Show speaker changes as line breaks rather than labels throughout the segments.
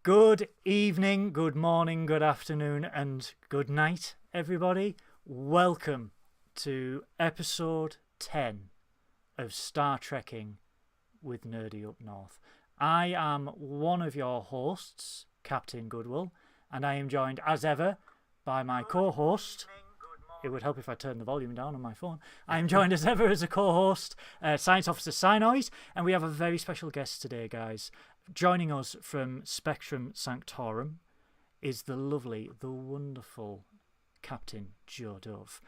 Good evening, good morning, good afternoon, and good night, everybody. Welcome to episode 10 of Star Trekking with Nerdy Up North. I am one of your hosts, Captain Goodwill, and I am joined as ever by my co-host. It would help if I turned the volume down on my phone. I am joined as ever as a co-host, Science Officer Synoiz, and we have a very special guest today, guys. Joining us from Spectrum Sanctorum is the lovely, the wonderful Captain Joe Dove.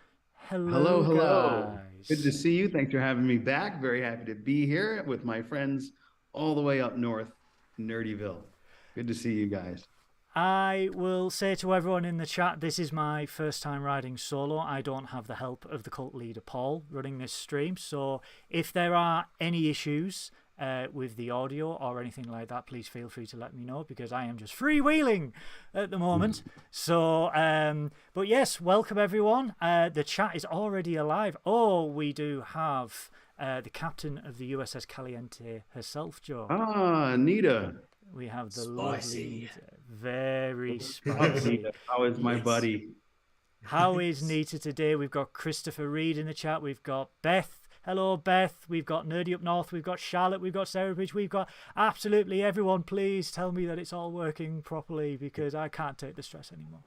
Hello, guys.
Good to see you. Thanks for having me back. Very happy to be here with my friends all the way up north, Nerdyville. Good to see you guys.
I will say to everyone in the chat, this is my first time riding solo. I don't have the help of the cult leader Paul running this stream, so if there are any issues with the audio or anything like that, please feel free to let me know, because I am just freewheeling at the moment. So, but yes, welcome everyone. The chat is already alive. Oh, we do have the captain of the USS Caliente herself, Joe.
Ah, Nita.
We have the
Spicy.
lovely, very spicy.
How is my buddy?
How is Nita today? We've got Christopher Reed in the chat. We've got Beth. Hello, Beth. We've got Nerdy Up North. We've got Charlotte. We've got Sarah Bridge. We've got absolutely everyone. Please tell me that it's all working properly, because I can't take the stress anymore.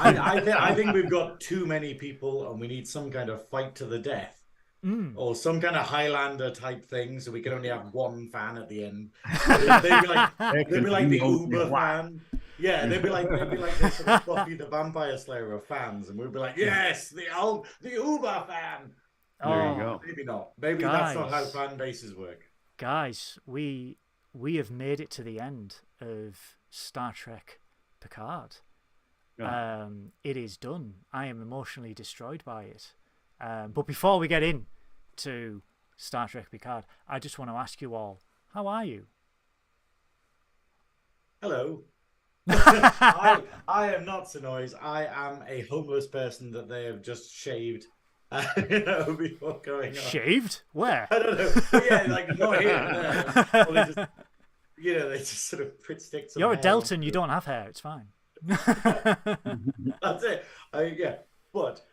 I think we've got too many people, and we need some kind of fight to the death. Or some kind of Highlander type thing, so we can only have one fan at the end. They'd be like the Uber fan. Yeah, they'd be like the sort of Buffy the Vampire Slayer of fans, and we'd be like, yes, the Uber fan.
There you go.
Maybe not. Maybe that's not how fan bases work.
Guys, we have made it to the end of Star Trek Picard.
Yeah.
It is done. I am emotionally destroyed by it. But before we get in to Star Trek Picard, I just want to ask you all, how are you?
Hello. I am not Synoiz. I am a homeless person that they have just shaved. Before going on.
Shaved? Where?
I don't know. But yeah, like not here. Well, they just sort of stick some.
You're a
hair
Delton.
onto
You
it.
don't have hair. It's fine.
That's it. Yeah, but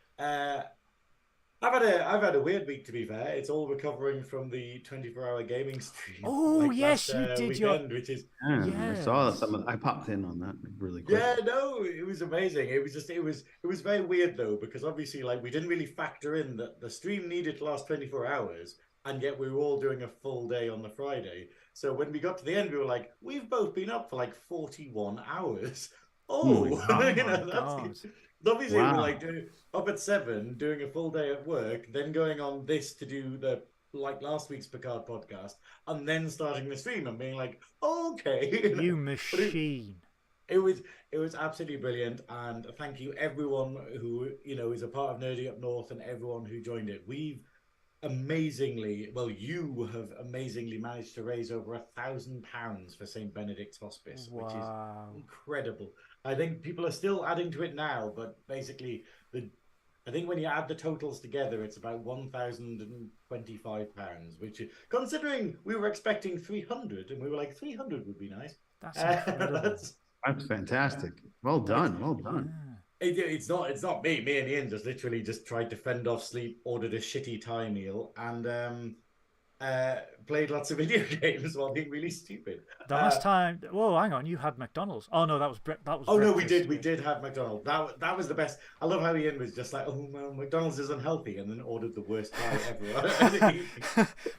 I've had a weird week, to be fair. It's all recovering from the 24-hour gaming stream.
Oh, yes, you did
weekend, which is
I saw some. I popped in on that really quick.
yeah, no, it was amazing. It was very weird though, because obviously like we didn't really factor in that the stream needed to last 24 hours, and yet we were all doing a full day on the Friday. So when we got to the end, we were like, we've both been up for like 41 hours. Oh, that's obviously
Wow.
we're like up at 7, doing a full day at work, then going on this to do the like last week's Picard podcast, and then starting the stream and being like, okay,
You machine.
It was absolutely brilliant, and thank you everyone who is a part of Nerdy Up North and everyone who joined it. You have amazingly managed to raise over £1,000 for St. Benedict's Hospice, which is incredible. I think people are still adding to it now, but basically I think when you add the totals together, it's about £1,025, which, considering we were expecting 300, and we were like, 300 would be nice.
That's incredible.
That's fantastic. Well done. Well done.
It's not me. Me and Ian literally tried to fend off sleep, ordered a shitty Thai meal, and played lots of video games while being really stupid.
The last time, whoa, hang on, you had McDonald's. Oh no, that was
Oh no,
breakfast.
we did have McDonald's. That was the best. I love how Ian was just like, oh well, McDonald's is unhealthy, and then ordered the worst Thai ever.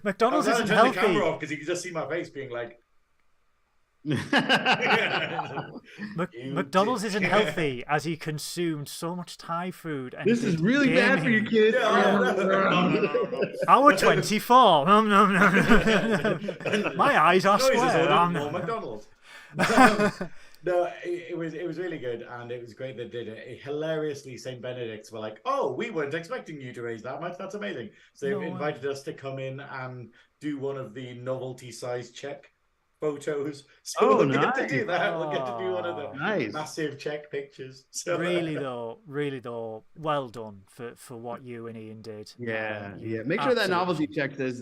McDonald's isn't
I turned the
healthy.
camera off because you could just see my face being like,
McDonald's isn't healthy, as he consumed so much Thai food. And
This is really bad for you, kid.
Hour 24. Nom, nom, nom, nom, nom. My eyes are
Noises
square.
ordered more McDonald's. No, it was really good, and it was great they did it. Hilariously, St. Benedict's were like, "Oh, we weren't expecting you to raise that much. That's amazing." So they invited us to come in and do one of the novelty-size check photos. So we'll get to do that. We'll get to do one of the massive check pictures. So,
really though, well done for what you and Ian did.
Yeah. Make sure that novelty check says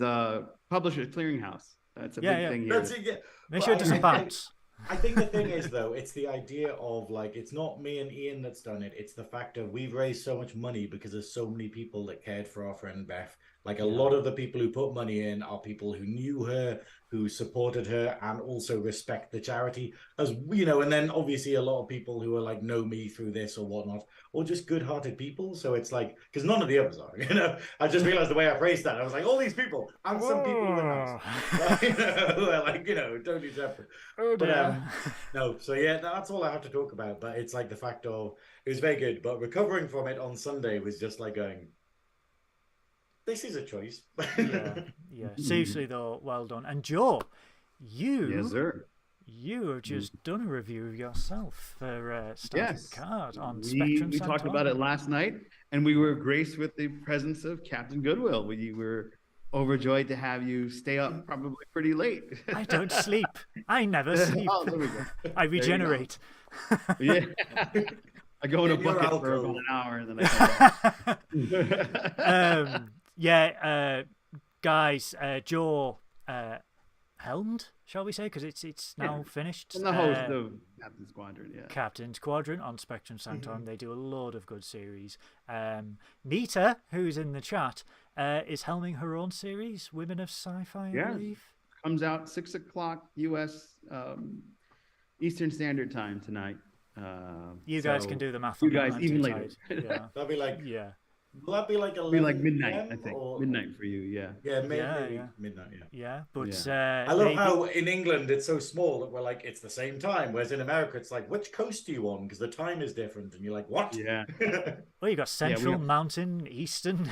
Publishers Clearinghouse. That's a big thing here.
That's it, yeah.
Make sure it doesn't bounce.
I think the thing is, though, it's the idea of like, it's not me and Ian that's done it. It's the fact that we've raised so much money because there's so many people that cared for our friend Beth. Like a lot of the people who put money in are people who knew her, who supported her, and also respect the charity, as you know. And then obviously a lot of people who are like know me through this or whatnot, or just good-hearted people. So it's like, because none of the others are, you know. I just realized the way I phrased that. I was like, all these people and some people who are nice, like, you know, who are like, you know, totally separate. But no, so yeah, that's all I have to talk about. But it's like the fact of it was very good, but recovering from it on Sunday was just like going, this is a choice.
Yeah. Seriously though, well done. And Joe,
Yes, sir.
you have just done a review of yourself for Star Trek Picard on Spectrum
We talked about it last night, and we were graced with the presence of Captain Goodwill. We were overjoyed to have you stay up probably pretty late.
I don't sleep. I never sleep.
Oh, there we go.
I regenerate.
Yeah. I go in a bucket for about an hour and then I come back.
Guys, Joe helmed, shall we say, because it's now finished.
I'm the host of Captain Squadron,
Captain Squadron on Spectrum Sanctorum. They do a load of good series. Nita, who's in the chat, is helming her own series, Women of Sci-Fi, I believe.
Comes out 6 o'clock U.S. Eastern Standard Time tonight.
You guys can do the math.
You guys even later.
That'll be like Will that be like 11?
Be like midnight, I think.
Or...
Midnight for you,
Yeah, maybe midnight.
Yeah, but
I love how in England it's so small that we're like it's the same time, whereas in America it's like which coast do you on because the time is different, and you're like what?
Yeah.
Well, you got Central, Mountain, Eastern,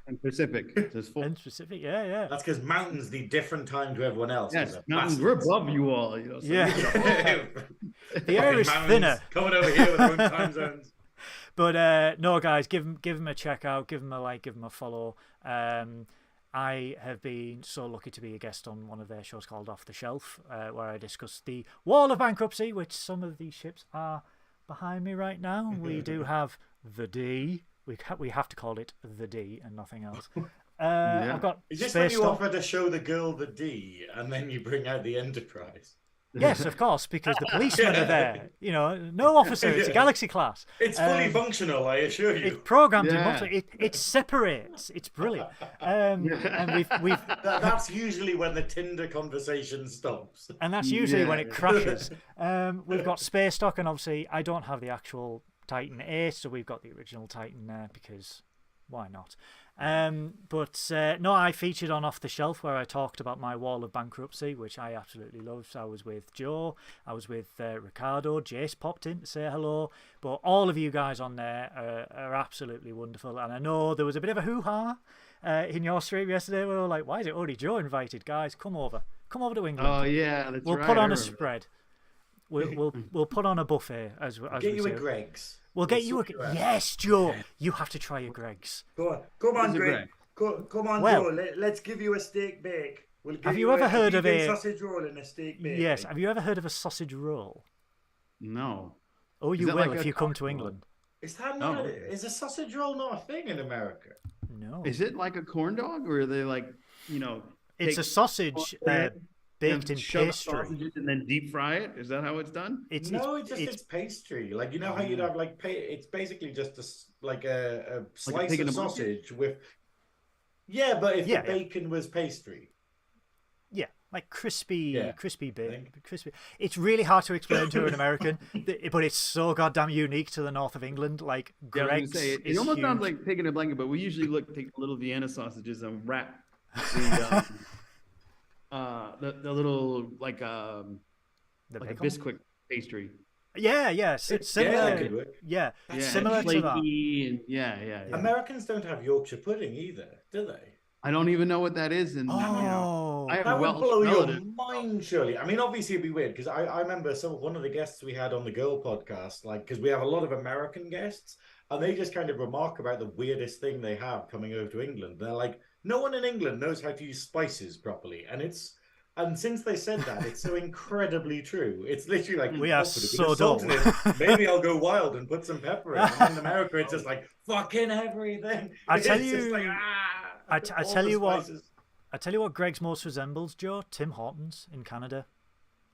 and Pacific.
And Pacific, yeah.
That's because mountains need different time to everyone else.
Yes, mountains. We're above you all. You know, so
the air is thinner.
Coming over here with their own time zones.
But no, guys, give him a check out, give him a like, give him a follow. I have been so lucky to be a guest on one of their shows called Off the Shelf, where I discuss the Wall of Bankruptcy, which some of these ships are behind me right now. We do have the D. We have to call it the D and nothing else. I've got.
Is this when you offer to show the girl the D and then you bring out the Enterprise?
Yes, of course, because the policemen are there. You know, no officer. It's a Galaxy class.
It's fully functional, I assure you.
It's programmed in multiple. It separates. It's brilliant. And we've.
That's usually when the Tinder conversation stops.
And that's usually when it crashes. We've got Space Dock, and obviously I don't have the actual Titan 8, so we've got the original Titan there because why not? No, I featured on Off the Shelf where I talked about my Wall of Bankruptcy, which I absolutely loved. I was with Joe, I was with Ricardo, Jace popped in to say hello, but all of you guys on there are absolutely wonderful. And I know there was a bit of a hoo-ha in your stream yesterday where we were like, why is it only Joe invited? Guys, come over to England.
Oh yeah, that's
we'll put on a spread. We'll put on a buffet as
get you
say.
a Greg's.
We'll get you a... Yes, Joe. You have to try a Greg's.
Come on, Greg. Come on, Joe. Let's give you a steak bake.
Have you ever heard of a
sausage roll and a steak bake?
Yes. Have you ever heard of a sausage roll?
No.
Oh, you will if you come to England.
Is that not? Is a sausage roll not a thing in America?
No.
Is it like a corn dog, or are they like
It's a sausage baked in pastry
and then deep fry it. Is that how it's done?
It's pastry. Like how you'd have like it's basically just a slice of sausage with. Yeah, but if the bacon was pastry.
Yeah, like crispy bacon. Crispy. It's really hard to explain to an American, but it's so goddamn unique to the north of England. Like Greg's,
it almost
huge.
sounds like pig in a blanket, but we usually take little Vienna sausages and wrap the little like a Bisquick pastry.
Yeah, similar. Yeah, similar to that.
And, yeah.
Americans don't have Yorkshire pudding either, do they?
I don't even know what that is, and I have
that would
Welsh
blow your
relative.
mind, surely. I mean, obviously it'd be weird because I remember one of the guests we had on the Girl podcast, because we have a lot of American guests, and they just kind of remark about the weirdest thing they have coming over to England. They're like, no one in England knows how to use spices properly, and since they said that, it's so incredibly true. It's literally like
we are so dumb.
Maybe I'll go wild and put some pepper in. And in America, it's just like fucking everything. I tell you
what Greg's most resembles, Joe. Tim Hortons in Canada.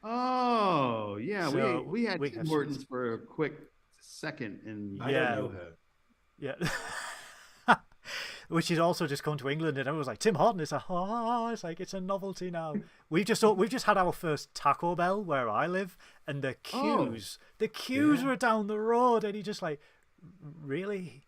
Oh, yeah.
So
we had
we
Tim
have
Hortons for a quick second. And
I don't know her.
Yeah. Which is also just come to England, and I was like, Tim Horton is it's a novelty now. We've just had our first Taco Bell where I live, and the queues were down the road, and he just like, really?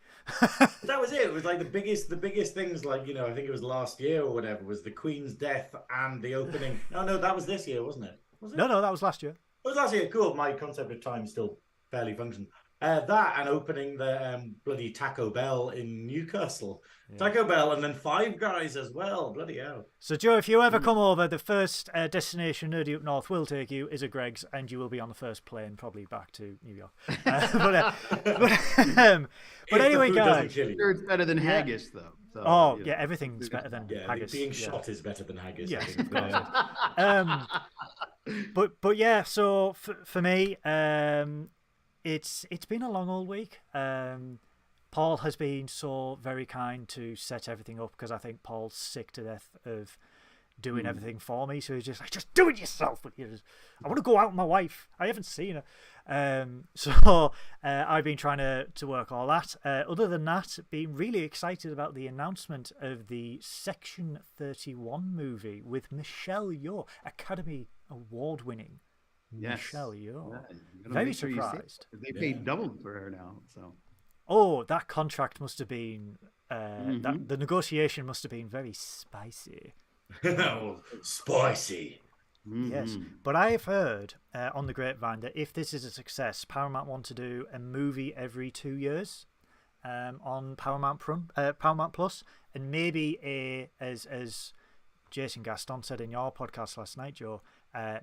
That was it. It was like the biggest things, like, I think it was last year or whatever, was the Queen's death and the opening. No, that was this year, wasn't it? Was it?
No, that was last year.
It was last year. Cool. My concept of time still barely functions. That and opening the bloody Taco Bell in Newcastle. Yeah. Taco Bell and then Five Guys as well. Bloody hell.
So, Joe, if you ever come over, the first destination Nerdy Up North will take you is a Greg's, and you will be on the first plane probably back to New York. But anyway, guys.
Sure, it's better than haggis, though. So,
everything's better than haggis.
Being shot is better than haggis.
Yes, of course. But yeah, so for me, it's been a long old week. Paul has been so very kind to set everything up, because I think Paul's sick to death of doing everything for me. So he's just like, just do it yourself. I want to go out with my wife. I haven't seen her. So I've been trying to work all that. Other than that, being really excited about the announcement of the Section 31 movie with Michelle Yeoh, Academy Award winning.
Yes.
Michelle Yeoh.
Yeah,
very surprised.
They paid double for her now. So.
Oh, that contract must have been. The negotiation must have been very spicy.
Spicy.
Yes, but I have heard on the grapevine that if this is a success, Paramount want to do a movie every 2 years on Paramount Plus, and maybe as Jason Gaston said in your podcast last night, Joe,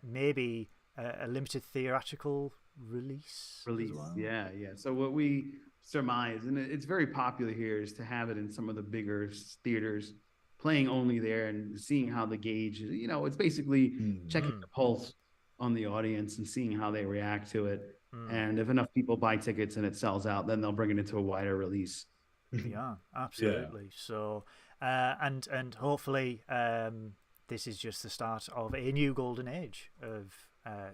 maybe a limited theatrical release. As well.
Yeah. So what we surmise, and it's very popular here, is to have it in some of the bigger theaters, playing only there and seeing how the gauge is. It's basically checking the pulse on the audience and seeing how they react to it. And if enough people buy tickets and it sells out, then they'll bring it into a wider release.
Yeah, absolutely. Yeah. So and hopefully this is just the start of a new golden age of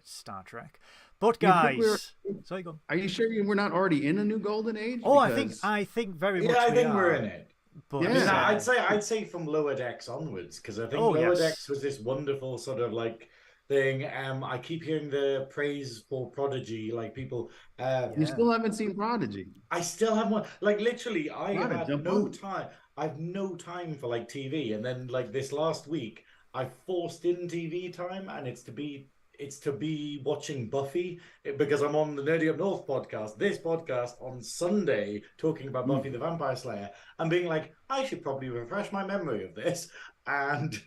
Star Trek. But guys, sorry, go on.
Are you sure we're not already in a new golden age?
Oh, I think very much.
Yeah, I think
we
we're in it.
But
yeah. I'd say from Lower Decks onwards, because I think Lower Decks was this wonderful sort of like thing. I keep hearing the praise for Prodigy, like people.
You still haven't seen Prodigy.
I still have one. Like literally, I have no time. I have no time for like TV, and then like this last week, I forced in TV time, and it's to be watching Buffy, because I'm on the Nerdy Up North podcast, this podcast on Sunday, talking about Buffy the Vampire Slayer, and being like, I should probably refresh my memory of this and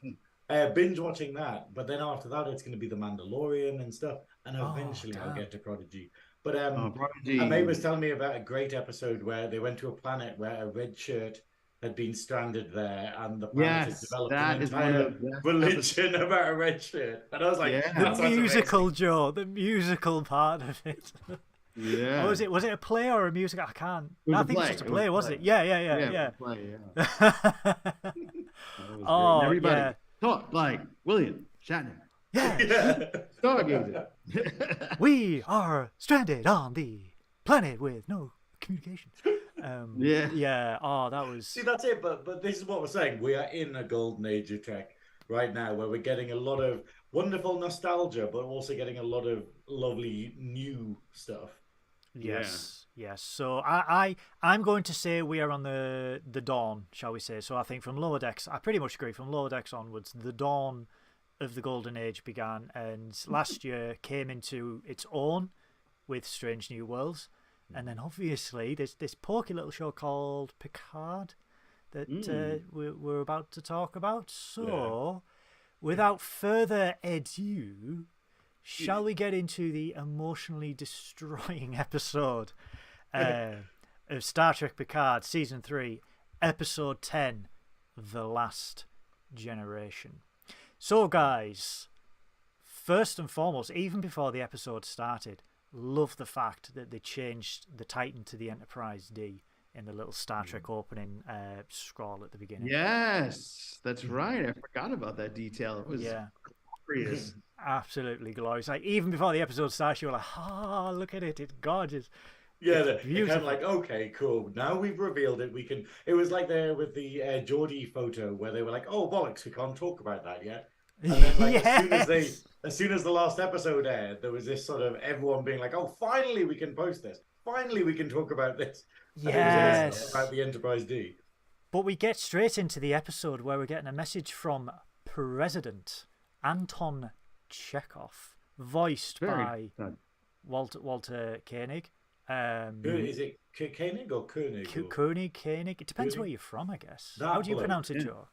binge watching that. But then after that, it's going to be The Mandalorian and stuff, and eventually I'll get to Prodigy. But
Prodigy.
A mate was telling me about a great episode where they went to a planet where a red shirt had been stranded there, and the planet has developed an entire religion about a red shirt. And I was like,
the musical, amazing. Joe, the musical part of it.
Yeah.
Oh, was it a play or a music? I can't. I think it's just a play, was it? Yeah.
Yeah. Everybody talk like William Shatner.
Yeah.
Stargazer.
We are stranded on the planet with no communication. That was.
See, that's it. But this is what we're saying. We are in a golden age of tech right now, where we're getting a lot of wonderful nostalgia, but also getting a lot of lovely new stuff.
Yes. So I'm going to say we are on the dawn, shall we say? So I think from Lower Decks, I pretty much agree. From Lower Decks onwards, the dawn of the golden age began, and last year came into its own with Strange New Worlds. And then obviously there's this porky little show called Picard that we're about to talk about. So without further ado, shall we get into the emotionally destroying episode of Star Trek Picard Season 3, Episode 10, The Last Generation. So guys, first and foremost, even before the episode started, love the fact that they changed the Titan to the Enterprise D in the little Star Trek opening scroll at the beginning.
Yes, that's right. I forgot about that detail. It was glorious.
absolutely glorious. Like even before the episode starts, you were like, "Ah, look at it! It's gorgeous."
Yeah,
it's
they're kind of like, okay, cool. Now we've revealed it. We can. It was like there with the Geordie photo where they were like, "Oh bollocks, we can't talk about that yet." And then, like, as soon as the last episode aired, there was this sort of everyone being like, "Oh, finally we can post this. Finally we can talk about this." And it was about the Enterprise D.
But we get straight into the episode where we're getting a message from President Anton Chekhov, voiced by Walter Koenig.
Is it Koenig or Koenig?
Koenig. It depends where you're from, I guess. How do you pronounce it, Joe?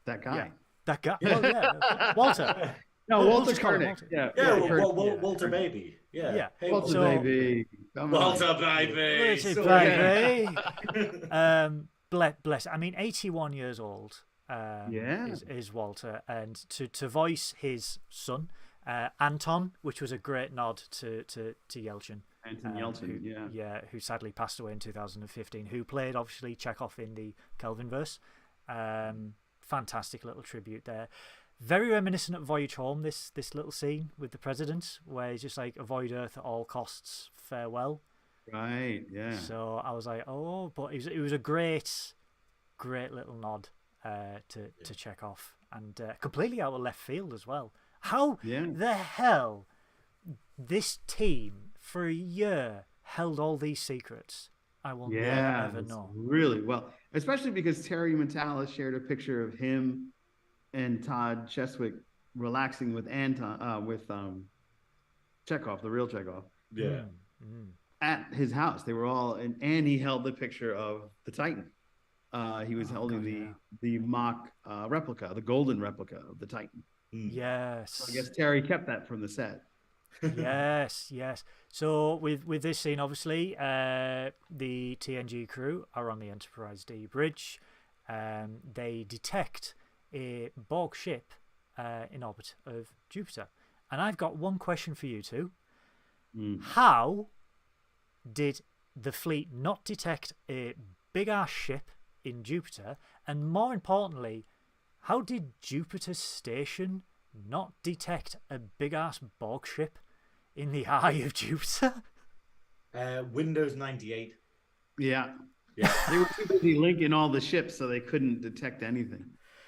That guy.
Yeah. That guy. Well, yeah. Walter.
No, Walter Koenig.
Walter Baby. Yeah. Hey,
Walter Baby.
Walter Baby.
Bless. I mean, 81 years old. Is Walter, and to voice his son, Anton, which was a great nod to Yelchin.
Anton Yelchin,
who sadly passed away in 2015. Who played obviously Chekhov in the Kelvinverse. Fantastic little tribute there. Very reminiscent of Voyage Home, this little scene with the president, where he's just like, avoid Earth at all costs, farewell.
Right, yeah.
So I was like, oh, but it was a great little nod to Chekhov, and completely out of left field as well. How the hell this team for a year held all these secrets, I will never ever know.
Really well, especially because Terry Metalis shared a picture of him and Todd Cheswick relaxing with Chekhov, the real Chekhov.
Yeah.
At his house. They were all, and he held the picture of the Titan. He was holding the mock replica, the golden replica of the Titan.
Yes.
So I guess Terry kept that from the set.
Yes. So with this scene, obviously, the TNG crew are on the Enterprise D bridge. They detect a Borg ship in orbit of Jupiter. And I've got one question for you two. How did the fleet not detect a big-ass ship in Jupiter? And more importantly, how did Jupiter's station not detect a big-ass Borg ship in the eye of Jupiter?
Windows 98.
Yeah. They were too busy linking all the ships, so they couldn't detect anything.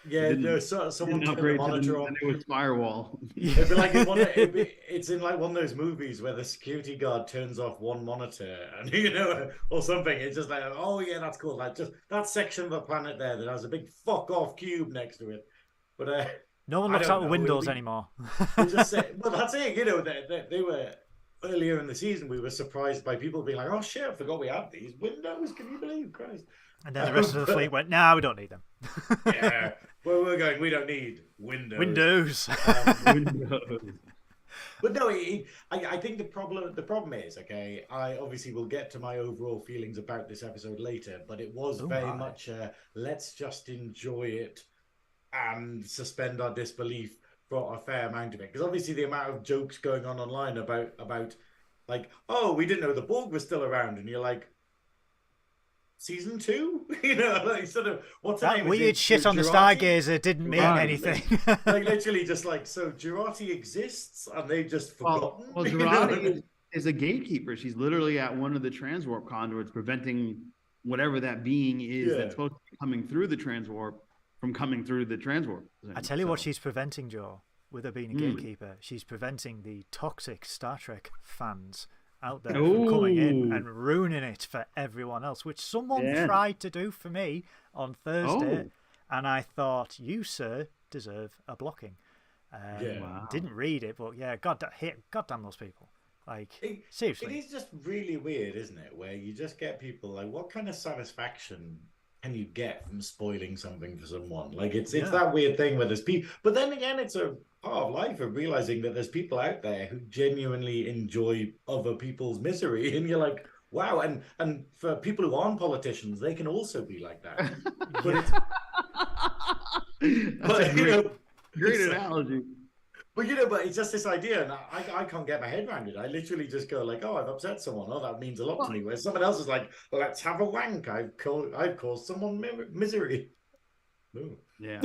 Yeah, no. Someone took the monitor off.
It was firewall.
It'd be like it's in like one of those movies where the security guard turns off one monitor, and or something. It's just like, oh yeah, that's cool. Like just that section of the planet there that has a big fuck off cube next to it. But
no one looks out of windows anymore.
Well, that's it. They were earlier in the season. We were surprised by people being like, "Oh shit, I forgot we had these windows." Can you believe, Christ?
And then the rest of the fleet went, "No, we don't need them."
Yeah, well, we're going. We don't need windows.
Windows.
But no, I think the problem is, okay, I obviously will get to my overall feelings about this episode later, but it was very much let's just enjoy it and suspend our disbelief for a fair amount of it. Because obviously the amount of jokes going on online about like, oh, we didn't know the Borg was still around, and you're like, season 2, like sort of what's
that weird shit on the Stargazer didn't mean anything.
Like literally just like, so Jurati exists and they've just forgotten.
Well, Jurati is a gatekeeper. She's literally at one of the transwarp conduits, preventing whatever that being is that's supposed to be coming through the transwarp from coming through the transwarp.
I tell you what she's preventing, Joe, with her being a gatekeeper. She's preventing the toxic Star Trek fans out there from coming in and ruining it for everyone else, which someone tried to do for me on Thursday, and I thought, you, sir, deserve a blocking. Didn't read it, but goddamn those people. Like, seriously.
It is just really weird, isn't it? Where you just get people like, what kind of satisfaction can you get from spoiling something for someone? Like, it's that weird thing where there's people, but then again, it's a part of life of realizing that there's people out there who genuinely enjoy other people's misery, and you're like, wow. And for people who aren't politicians, they can also be like that. But
great analogy.
But but it's just this idea, and I can't get my head around it. I literally just go like, oh, I've upset someone. Oh, that means a lot to me. Where someone else is like, let's have a wank. I've caused someone misery. Ooh.
Yeah.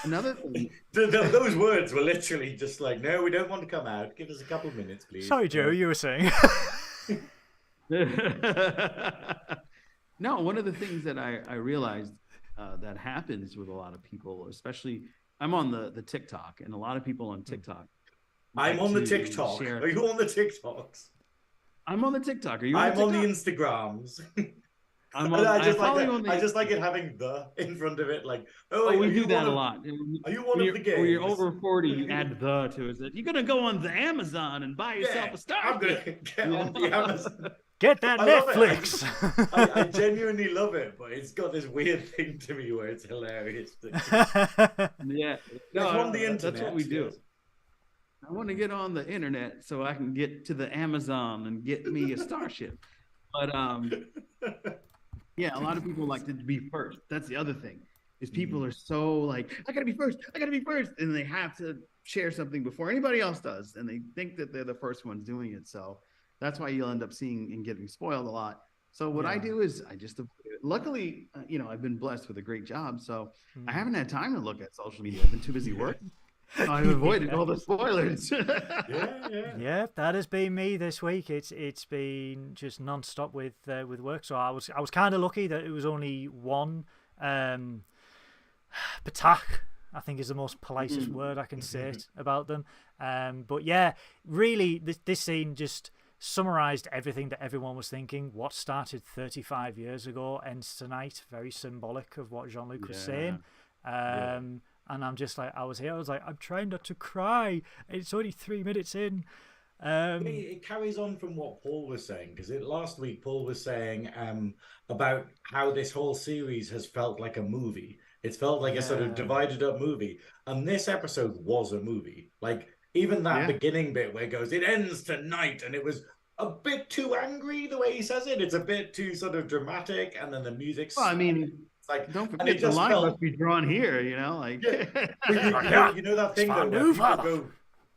Another thing.
Those words were literally just like, no, we don't want to come out. Give us a couple of minutes, please.
Sorry, Joe, you were saying.
No, one of the things that I realized that happens with a lot of people, especially I'm on the TikTok, and a lot of people on TikTok.
I'm on the TikTok. Are you on the TikToks?
I'm on the TikTok. Are you?
I'm on the Instagrams. I just like it having the in front of it, like,
we do that a lot.
Are you one of the gays?
When you're over 40, you add the to it. You're gonna go on the Amazon and buy yourself a Star.
I'm gonna get on the Amazon.
Get that Netflix.
I genuinely love it, but it's got this weird thing to me where it's hilarious.
Yeah,
on the internet.
That's what we do. I want to get on the internet so I can get to the Amazon and get me a starship. But yeah, a lot of people like to be first. That's the other thing, is people are so like, I gotta be first, and they have to share something before anybody else does, and they think that they're the first ones doing it. So that's why you'll end up seeing and getting spoiled a lot. So what I do is I just, luckily, I've been blessed with a great job, so I haven't had time to look at social media. I've been too busy working. I've avoided all the spoilers.
Yeah, that has been me this week. It's been just non-stop with work. So I was kind of lucky that it was only one patak, I think is the most politest word I can say about them. But yeah, really, this scene just summarized everything that everyone was thinking. What started 35 years ago ends tonight. Very symbolic of what Jean-Luc was saying. And I'm just like, I was like, I'm trying not to cry. It's only 3 minutes in.
It carries on from what Paul was saying, because last week Paul was saying about how this whole series has felt like a movie. It's felt like a sort of divided up movie. And this episode was a movie. Like, even that beginning bit where it goes, it ends tonight, and it was a bit too angry the way he says it. It's a bit too sort of dramatic, and then the music's...
Well, I mean... Like, don't forget the line must be drawn here, like
you know that thing though,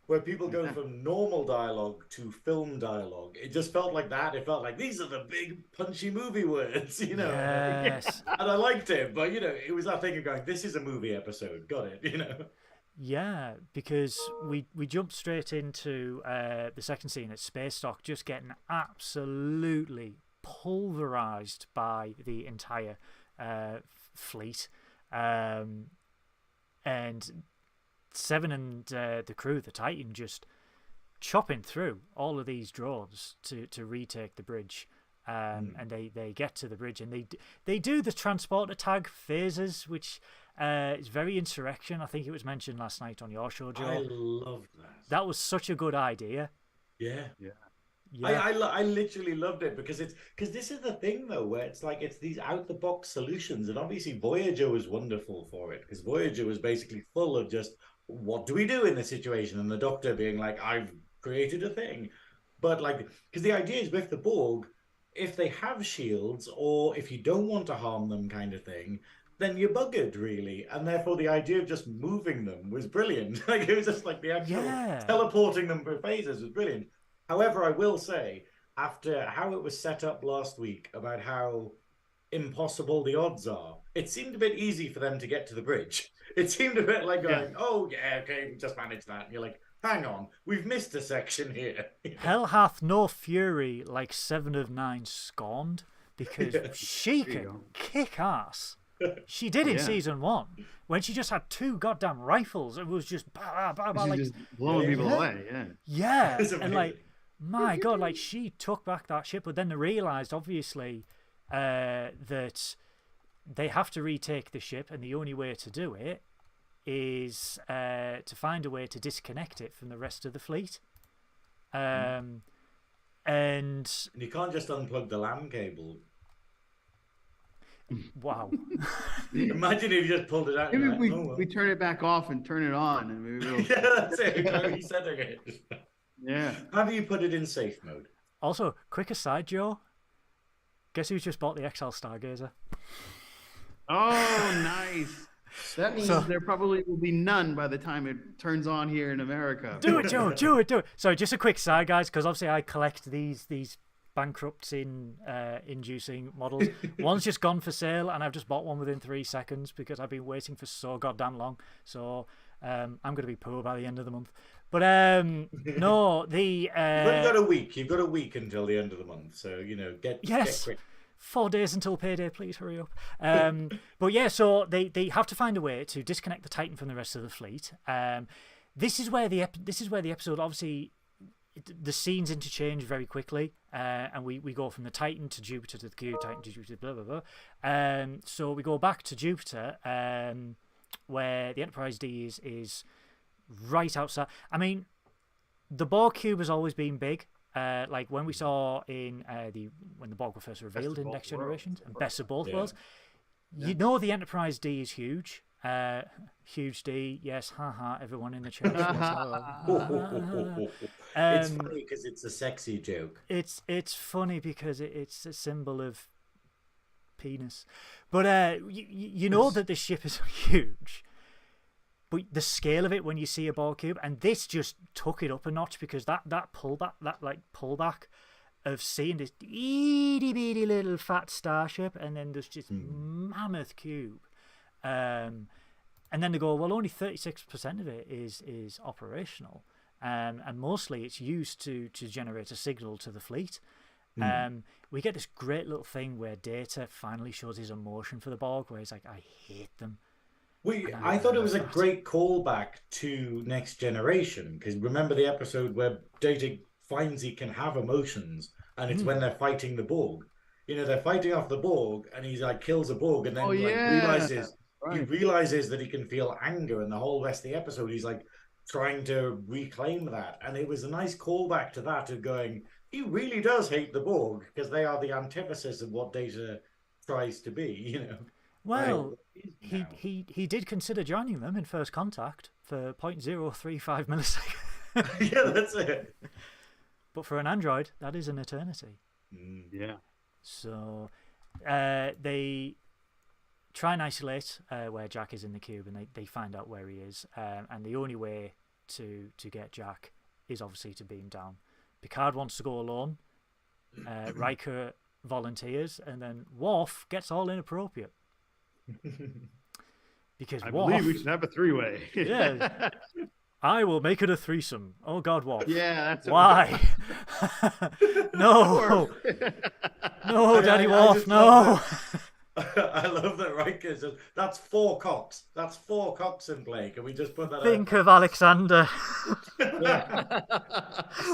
where people go from normal dialogue to film dialogue. It just felt like that. It felt like these are the big punchy movie words,
Yes.
And I liked it, but it was that thing of going, this is a movie episode. Got it,
Yeah, because we jumped straight into the second scene at Space Dock, just getting absolutely pulverized by the entire fleet, and Seven and the crew, the Titan, just chopping through all of these drones to retake the bridge, and they get to the bridge, and they do the transporter tag phases, which is very Insurrection. I think it was mentioned last night on your show, Joe.
I loved that.
That was such a good idea.
Yeah. I literally loved it because this is the thing though, where it's like it's these out the box solutions, and obviously Voyager was wonderful for it, because Voyager was basically full of just what do we do in this situation, and the Doctor being like, I've created a thing. But like, because the idea is with the Borg, if they have shields or if you don't want to harm them kind of thing, then you're buggered really, and therefore the idea of just moving them was brilliant. Like, it was just like the actual teleporting them for phases was brilliant. However, I will say, after how it was set up last week about how impossible the odds are, it seemed a bit easy for them to get to the bridge. It seemed a bit like going, oh, yeah, okay, just manage that. And you're like, hang on, we've missed a section here.
Hell hath no fury like 7 of 9 scorned, because she can kick ass. She did in season 1 when she just had 2 goddamn rifles. It was just bah, bah, bah, like
just blowing people away.
And like, my God, like, she took back that ship, but then they realized obviously that they have to retake the ship, and the only way to do it is to find a way to disconnect it from the rest of the fleet. And
you can't just unplug the LAN cable.
Wow.
Imagine if you just pulled it out.
Maybe we turn it back off and turn it on, and maybe we'll...
Yeah, that's it. Resetting it.
Yeah.
How do you put it in safe mode?
Also, quick aside, Joe. Guess who's just bought the XL Stargazer?
Oh, nice. That means there probably will be none by the time it turns on here in America.
Do it, Joe. Do it. So just a quick side, guys, because obviously I collect these bankrupting inducing models. One's just gone for sale, and I've just bought one within 3 seconds because I've been waiting for so goddamn long. So I'm going to be poor by the end of the month. But no, the
you've only got a week. You've got a week until the end of the month, so get quick.
4 days until payday, please hurry up. But yeah, so they have to find a way to disconnect the Titan from the rest of the fleet. This is where the episode, obviously, the scenes interchange very quickly, and we go from the Titan to Jupiter to the cube, Titan to Jupiter, blah blah blah. So we go back to Jupiter, where the Enterprise D is right outside. I mean, the Borg cube has always been big. Like when we saw in when the Borg were first revealed in Next Generation and Best of Both Worlds, you know the Enterprise D is huge. Huge D, yes, haha. Everyone in the chat.
It's funny because it's a sexy joke.
It's funny because it's a symbol of penis, but you know that this ship is huge. But the scale of it when you see a Borg cube, and this just took it up a notch because that pullback of seeing this itty bitty little fat starship, and then there's just mammoth cube, and then they go, well, only 36% of it is operational, and mostly it's used to generate a signal to the fleet. We get this great little thing where Data finally shows his emotion for the Borg, where he's like, I hate them.
I thought it was a great callback to Next Generation, because remember the episode where Data finds he can have emotions, and it's when they're fighting the Borg. They're fighting off the Borg, and he's like kills a Borg, and then he realizes that he can feel anger, and the whole rest of the episode he's like trying to reclaim that. And it was a nice callback to that, of going, he really does hate the Borg because they are the antithesis of what Data tries to be.
Well, he did consider joining them in First Contact for 0.035 milliseconds.
Yeah, that's it.
But for an android, that is an eternity.
Yeah.
So they try and isolate where Jack is in the cube, and they find out where he is. And the only way to get Jack is obviously to beam down. Picard wants to go alone. Riker volunteers, and then Worf gets all inappropriate. Because
I
Worf,
believe we should have a three-way.
Yeah. I will make it a threesome. Oh God, Worf.
Yeah, that's
why. No, no, Daddy Worf, no.
I love that Riker says, that's 4 cocks. That's 4 cocks in play. Can we just put that
Think of Alexander.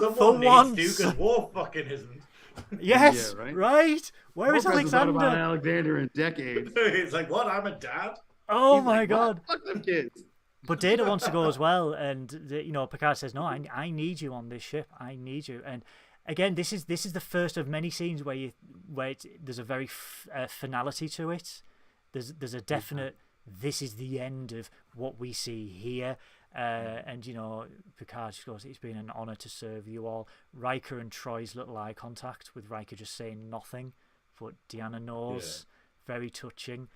Someone needs to, because Worf fucking isn't.
Yes,
yeah,
right? Where is Alexander?
About Alexander in decades.
It's like, what? I'm a dad?
Oh my God.
Fuck them kids.
But Data wants to go as well, and Picard says, "No, I need you on this ship. I need you." And again, this is the first of many scenes where there's a very finality to it. There's a definite. This is the end of what we see here. And Picard just goes, "It's been an honor to serve you all." Riker and Troy's little eye contact, with Riker just saying nothing, but Deanna knows. Yeah. Very touching.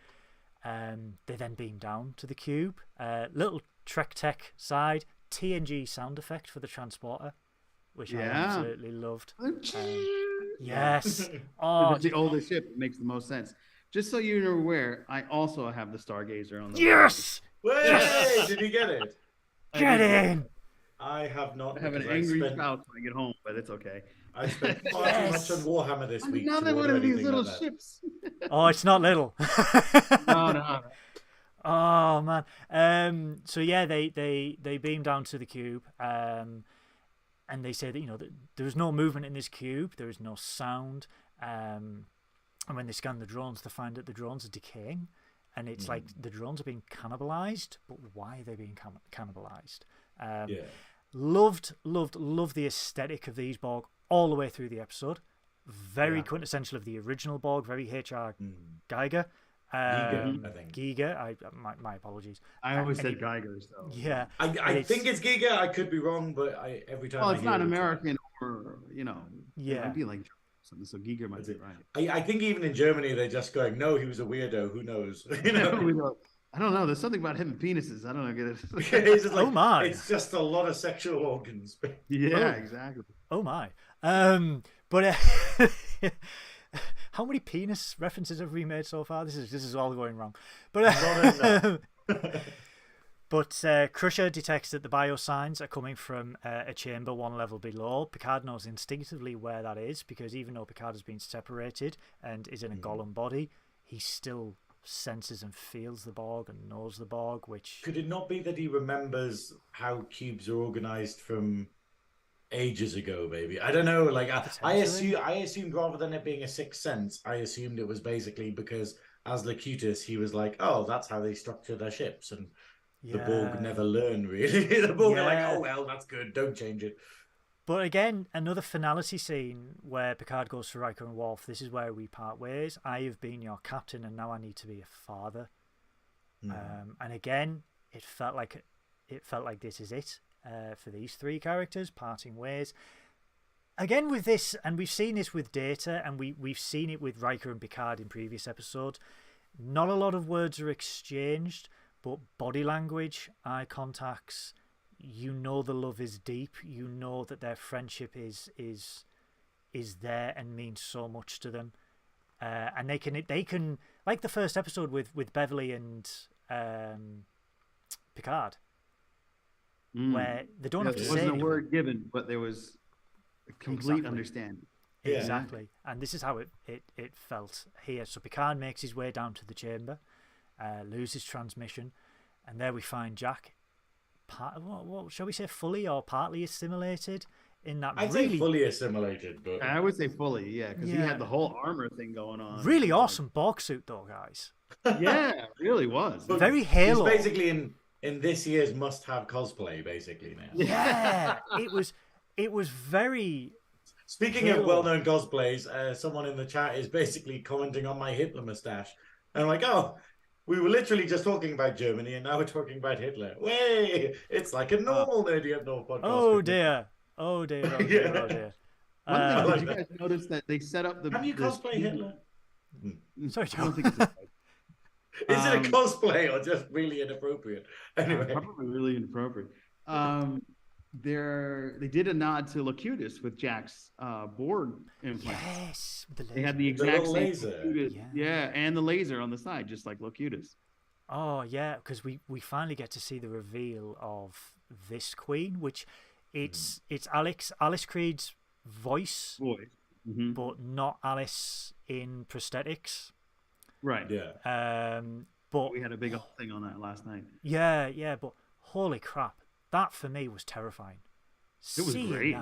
They then beam down to the cube. Little Trek Tech side TNG sound effect for the transporter, which I absolutely loved. Yes.
Oh, it's the oldest ship. It makes the most sense. Just so you're aware, I also have the Stargazer on the
Yes.
Wait, did you get it?
Get in.
I have not.
I have an angry spouse when I get home, but it's okay.
I spent far too much on Warhammer this week.
Another one of these little ships.
Oh, it's not little.
No.
Oh man. So yeah, they beam down to the cube, and they say that that there's no movement in this cube. There is no sound. And when they scan the drones, they find that the drones are decaying, and it's like the drones are being cannibalized. But why are they being cannibalized? Loved the aesthetic of these Borg all the way through the episode. Very quintessential of the original Borg. Very H.R. Geiger.
Giga, I think.
Giga. My apologies.
I always said Geiger. So
yeah,
I think it's Giga. I could be wrong, but every time.
Well, it's not American, or
Yeah,
it might be like something. So Giger might be right.
I think even in Germany they're just going, no, he was a weirdo. Who knows?
I don't know. There's something about him and penises. I don't know. Get it?
It's just like,
oh my!
It's just a lot of sexual organs.
Yeah, exactly.
Oh my. But how many penis references have we made so far? This is all going wrong. But but Crusher detects that the biosigns are coming from a chamber one level below. Picard knows instinctively where that is, because even though Picard has been separated and is in a golem body, he still senses and feels the Borg and knows the Borg, which...
Could it not be that he remembers how cubes are organized from ages ago, maybe? I don't know. Like, I assumed rather than it being a sixth sense, I assumed it was basically because as Locutus, he was like, oh, that's how they structure their ships, and the Borg never learn, really. The Borg are like, oh, well, that's good, don't change it.
But again, another finality scene where Picard goes to Riker and Worf. This is where we part ways. I have been your captain, and now I need to be a father. And again, it felt like this is it for these three characters, parting ways. Again with this, and we've seen this with Data, and we've seen it with Riker and Picard in previous episodes. Not a lot of words are exchanged, but body language, eye contacts. You know the love is deep. You know that their friendship is there and means so much to them. And they can like the first episode with Beverly and Picard, where they don't have to say
there wasn't
anything.
a word given, but there was a complete understanding.
Exactly. And this is how it felt here. So Picard makes his way down to the chamber, loses transmission, and there we find Jack. What shall we say, fully or partly assimilated in that?
I'd say fully assimilated, but
I would say fully, because he had the whole armor thing going on.
Really awesome Borg suit, though, guys.
Yeah, it really was.
But
very Halo.
He's basically in this year's must-have cosplay, basically now.
Yeah, it was very.
Speaking
Halo.
of well-known cosplays, someone in the chat is basically commenting on my Hitler mustache, and I'm like, oh. We were literally just talking about Germany, and now we're talking about Hitler. Way! It's like a normal Nerdy Up North podcast.
Oh dear! Oh dear! Oh dear! Oh dear!
One thing, did you guys notice that they set up the?
Have you cosplayed Hitler?
Sorry,
I don't think it's a...
Is it a cosplay or just really inappropriate? Anyway,
probably really inappropriate. They did a nod to Locutus with Jack's Borg implant.
Yes,
they had the exact same
laser.
And the laser on the side, just like Locutus.
Oh yeah, because we finally get to see the reveal of this queen, which it's Alice Creed's voice, but not Alice in prosthetics.
Right.
Yeah.
But
we had a big thing on that last night.
Yeah, but holy crap. That for me was terrifying.
It was great.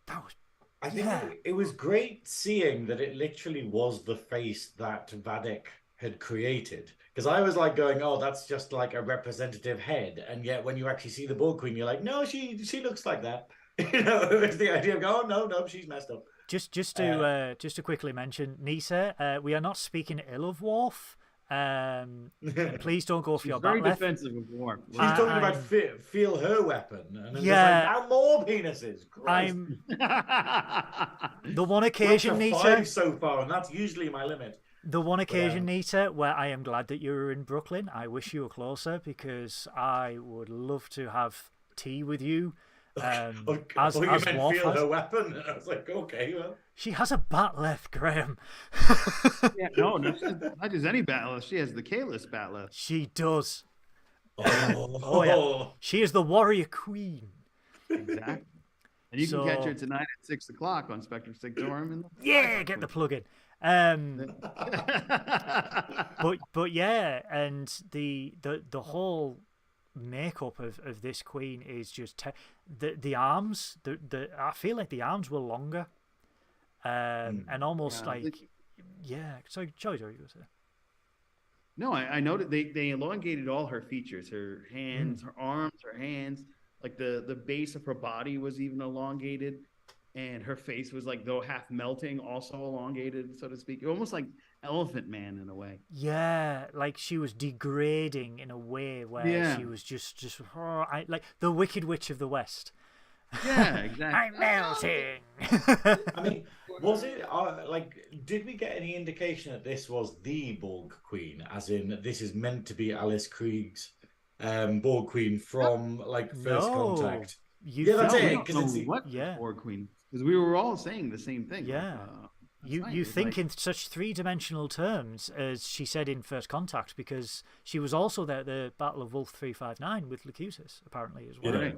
That was.
I think it was great seeing that it literally was the face that Vadik had created. Because I was like going, oh, that's just like a representative head. And yet when you actually see the Borg Queen, you're like, no, she looks like that. You know, it's the idea of going, oh, no, she's messed up.
Just to quickly mention, Nisa, we are not speaking ill of Worf. And please don't go for your
very
back
defensive of Worf.
She's talking about feel her weapon, and then like, now more penises.
The one occasion, Nita,
so far, and that's usually my limit.
The one occasion, Nita, where I am glad that you were in Brooklyn. I wish you were closer because I would love to have tea with you. As
Worf feel
has.
Her weapon, and I was like, okay, well.
She has a bat left, Graeme.
No, not just any bat left. She has the Kalis bat left.
She does.
Oh
yeah. She is the warrior queen.
Exactly. And you can catch her tonight at 6:00 on Spectrum Sanctorum.
Get the plug in. But yeah, and the whole makeup of this queen is just the arms. I feel like the arms were longer, and almost Sorry, Joey, you go say.
No, I noted they elongated all her features, her hands, her arms, her hands. Like the base of her body was even elongated, and her face was like though half melting, also elongated, so to speak. Almost like Elephant Man in a way.
Yeah, like she was degrading in a way where she was just like the Wicked Witch of the West.
Yeah, exactly.
I'm melting.
I mean, was it did we get any indication that this was the Borg Queen, as in this is meant to be Alice Krieg's Borg Queen from first contact?
That's
it.
What Borg Queen? because we were all saying the same thing.
Yeah.
Like,
you think in such three-dimensional terms, as she said in First Contact, because she was also there at the Battle of Wolf 359 with Locutus, apparently, as well.
Right.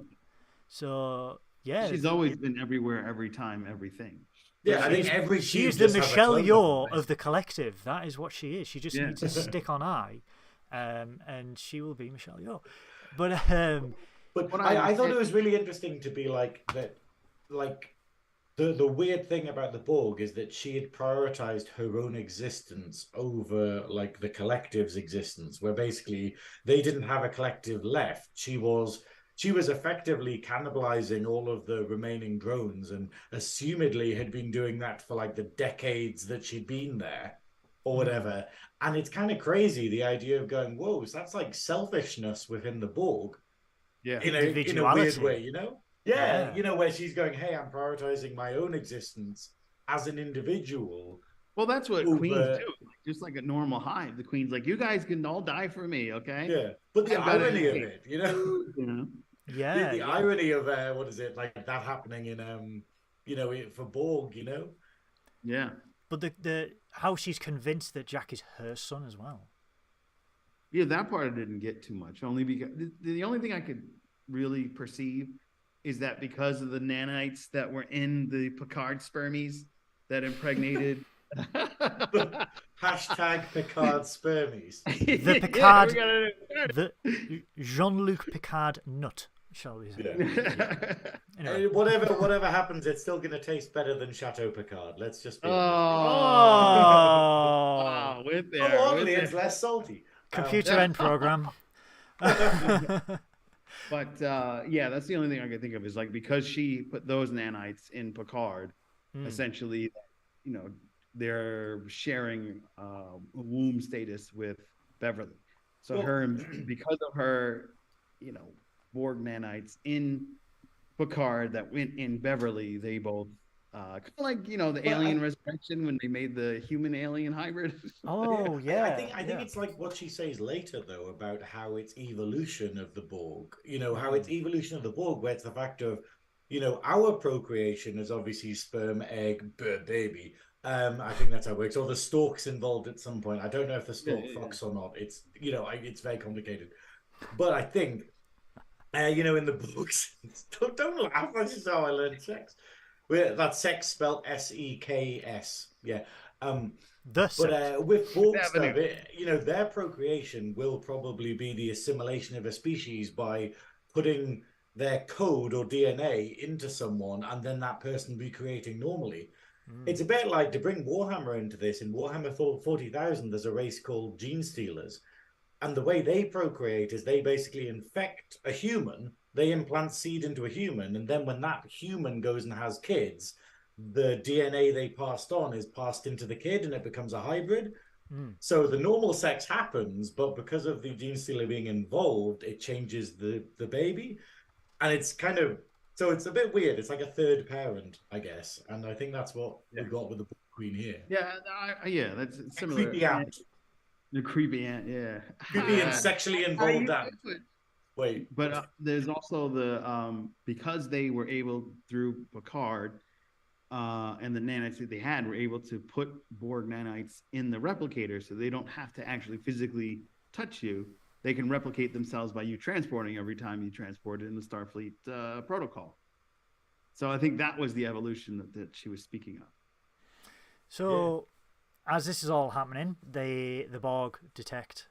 So, yeah.
She's always been everywhere, every time, everything.
Yeah, I think
she is the Michelle Yeoh of the collective. That is what she is. She just needs to stick on eye, and she will be Michelle Yeoh. But
I thought it was really interesting to be like that, like. The weird thing about the Borg is that she had prioritized her own existence over like the collective's existence, where basically they didn't have a collective left. She was effectively cannibalizing all of the remaining drones, and assumedly had been doing that for like the decades that she'd been there or whatever. And it's kind of crazy, the idea of going, whoa, so that's like selfishness within the Borg.
Yeah.
In a weird way, you know? Yeah, you know, where she's going, hey, I'm prioritizing my own existence as an individual.
Well, that's what queens do. Just like a normal hive, the queen's like, you guys can all die for me, okay?
Yeah, but the irony of it, you know?
Yeah.
The irony of, what is it, like that happening in, you know, for Borg, you know?
Yeah.
But the how she's convinced that Jack is her son as well.
Yeah, that part I didn't get too much. Only because the only thing I could really perceive is that because of the nanites that were in the Picard spermies that impregnated.
Hashtag Picard spermies.
The Picard, the Jean-Luc Picard nut, shall we say?
Yeah. Anyway. Whatever happens, it's still going to taste better than Chateau Picard. Let's just be
with there.
Oddly, it's less salty.
Computer end program.
But yeah, that's the only thing I can think of is like because she put those nanites in Picard, essentially, you know, they're sharing a womb status with Beverly. So because of her, you know, Borg nanites in Picard that went in Beverly, they both kind of like, you know, the Alien Resurrection when they made the human alien hybrid.
Oh yeah,
I think it's like what she says later though about how it's evolution of the Borg. You know, how it's evolution of the Borg, where it's the fact of, you know, our procreation is obviously sperm, egg, baby. I think that's how it works. Or the stork's involved at some point. I don't know if the stork fucks or not. It's, you know, it's very complicated. But I think, you know, in the books, don't laugh. That's just how I learned sex. That's sex spelled S-E-K-S. Yeah. But with Borg stuff, you know, their procreation will probably be the assimilation of a species by putting their code or DNA into someone and then that person recreating normally. It's a bit like, to bring Warhammer into this, in Warhammer 40,000, there's a race called Gene Stealers. And the way they procreate is they basically infect a human, they implant seed into a human, and then when that human goes and has kids, the DNA they passed on is passed into the kid and it becomes a hybrid. So the normal sex happens, but because of the gene stealer being involved, it changes the baby. And it's kind of, so it's a bit weird. It's like a third parent, I guess. And I think that's what we got with the Queen here.
Yeah, that's similar.
Creepy aunt.
The creepy aunt, yeah.
Creepy and sexually involved aunt. Wait.
But there's also the, because they were able, through Picard and the nanites that they had, were able to put Borg nanites in the replicator so they don't have to actually physically touch you. They can replicate themselves by you transporting every time you transport it in the Starfleet protocol. So I think that was the evolution that she was speaking of.
So, as this is all happening, the Borg detect.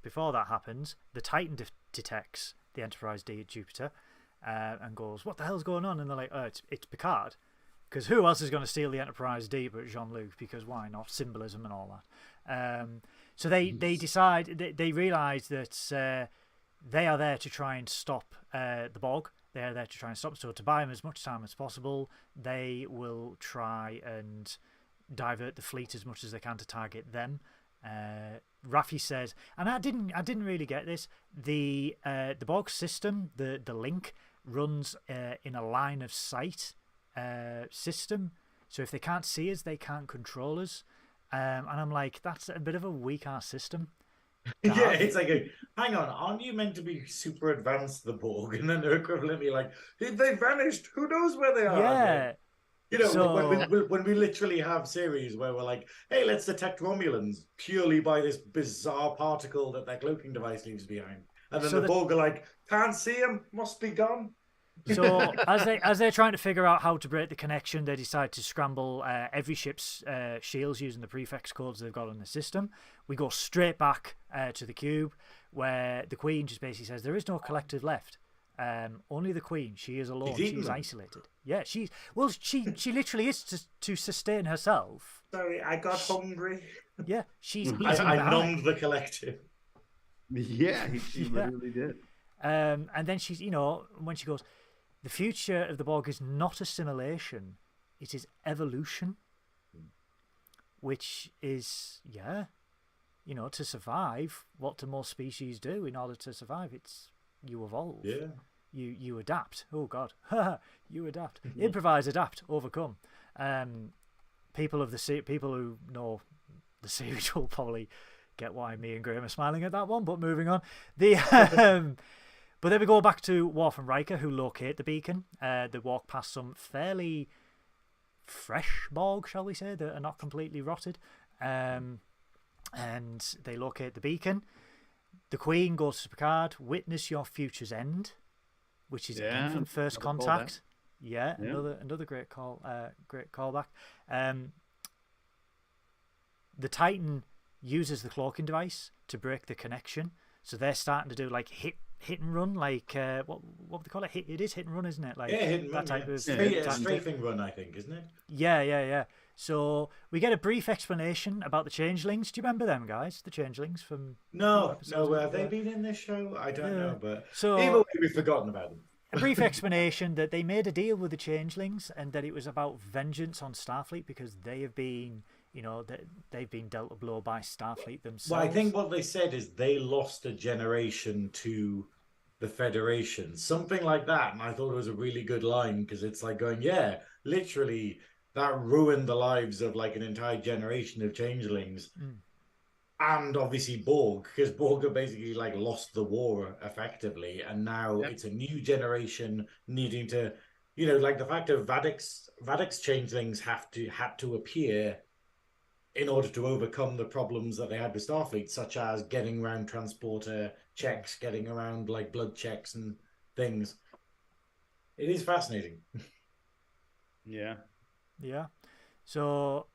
Before that happens, the Titan detects the Enterprise D at Jupiter and goes, "What the hell's going on?" And they're like, "Oh, it's Picard." Because who else is going to steal the Enterprise D but Jean-Luc? Because why not? Symbolism and all that. So they decide, they realise that they are there to try and stop the Borg. They are there to try and stop. So to buy them as much time as possible, they will try and divert the fleet as much as they can to target them. Raffi says, and I didn't really get this. The Borg system, the link, runs in a line of sight system. So if they can't see us, they can't control us. And I'm like, that's a bit of a weak ass system.
Yeah, it's like, hang on, aren't you meant to be super advanced, the Borg? And then they're equivalently like, they vanished. Who knows where they are?
Yeah.
You know,
So-
when we literally have series where we're like, hey, let's detect Romulans purely by this bizarre particle that their cloaking device leaves behind. And then
So
the Borg are like, can't see him, must be gone.
So as they're trying to figure out how to break the connection, they decide to scramble every ship's shields using the prefix codes they've got on the system. We go straight back to the cube, where the Queen just basically says there is no collective left. Only the Queen. She is alone. She's isolated. Yeah, she literally is to sustain herself.
Sorry, I got hungry.
Yeah, she's eating
I numbed the collective.
Yeah, she literally did.
And then she's, when she goes, the future of the Borg is not assimilation, it is evolution, which is, to survive, what do most species do in order to survive? It's you evolve.
Yeah.
You adapt. Oh, God. You adapt. Improvise, adapt, overcome. People who know the series will probably get why me and Graeme are smiling at that one, but moving on. But then we go back to Worf and Riker, who locate the beacon. They walk past some fairly fresh Borg, shall we say, that are not completely rotted. And they locate the beacon. The Queen goes to Picard, witness your future's end, which is again from First Contact. Yeah, another great callback. The Titan uses the cloaking device to break the connection, so they're starting to do like hit and run, like what would they call it? It is hit and run, isn't it? Like
hit and
that
run,
type of
strafing run, I think, isn't it?
Yeah. So we get a brief explanation about the changelings. Do you remember them, guys? The changelings from
No. Have they been in this show? I don't know, but
so
either way, we've forgotten about them.
A brief explanation that they made a deal with the changelings and that it was about vengeance on Starfleet because they have been, they've been dealt a blow by Starfleet themselves.
Well, I think what they said is they lost a generation to the Federation, something like that. And I thought it was a really good line because it's like going, yeah, literally that ruined the lives of like an entire generation of changelings. And obviously Borg, because Borg have basically like lost the war effectively, and now it's a new generation needing to, like the fact of Vadic's changelings had to appear in order to overcome the problems that they had with Starfleet, such as getting around transporter checks, getting around like blood checks and things. It is fascinating.
Yeah.
So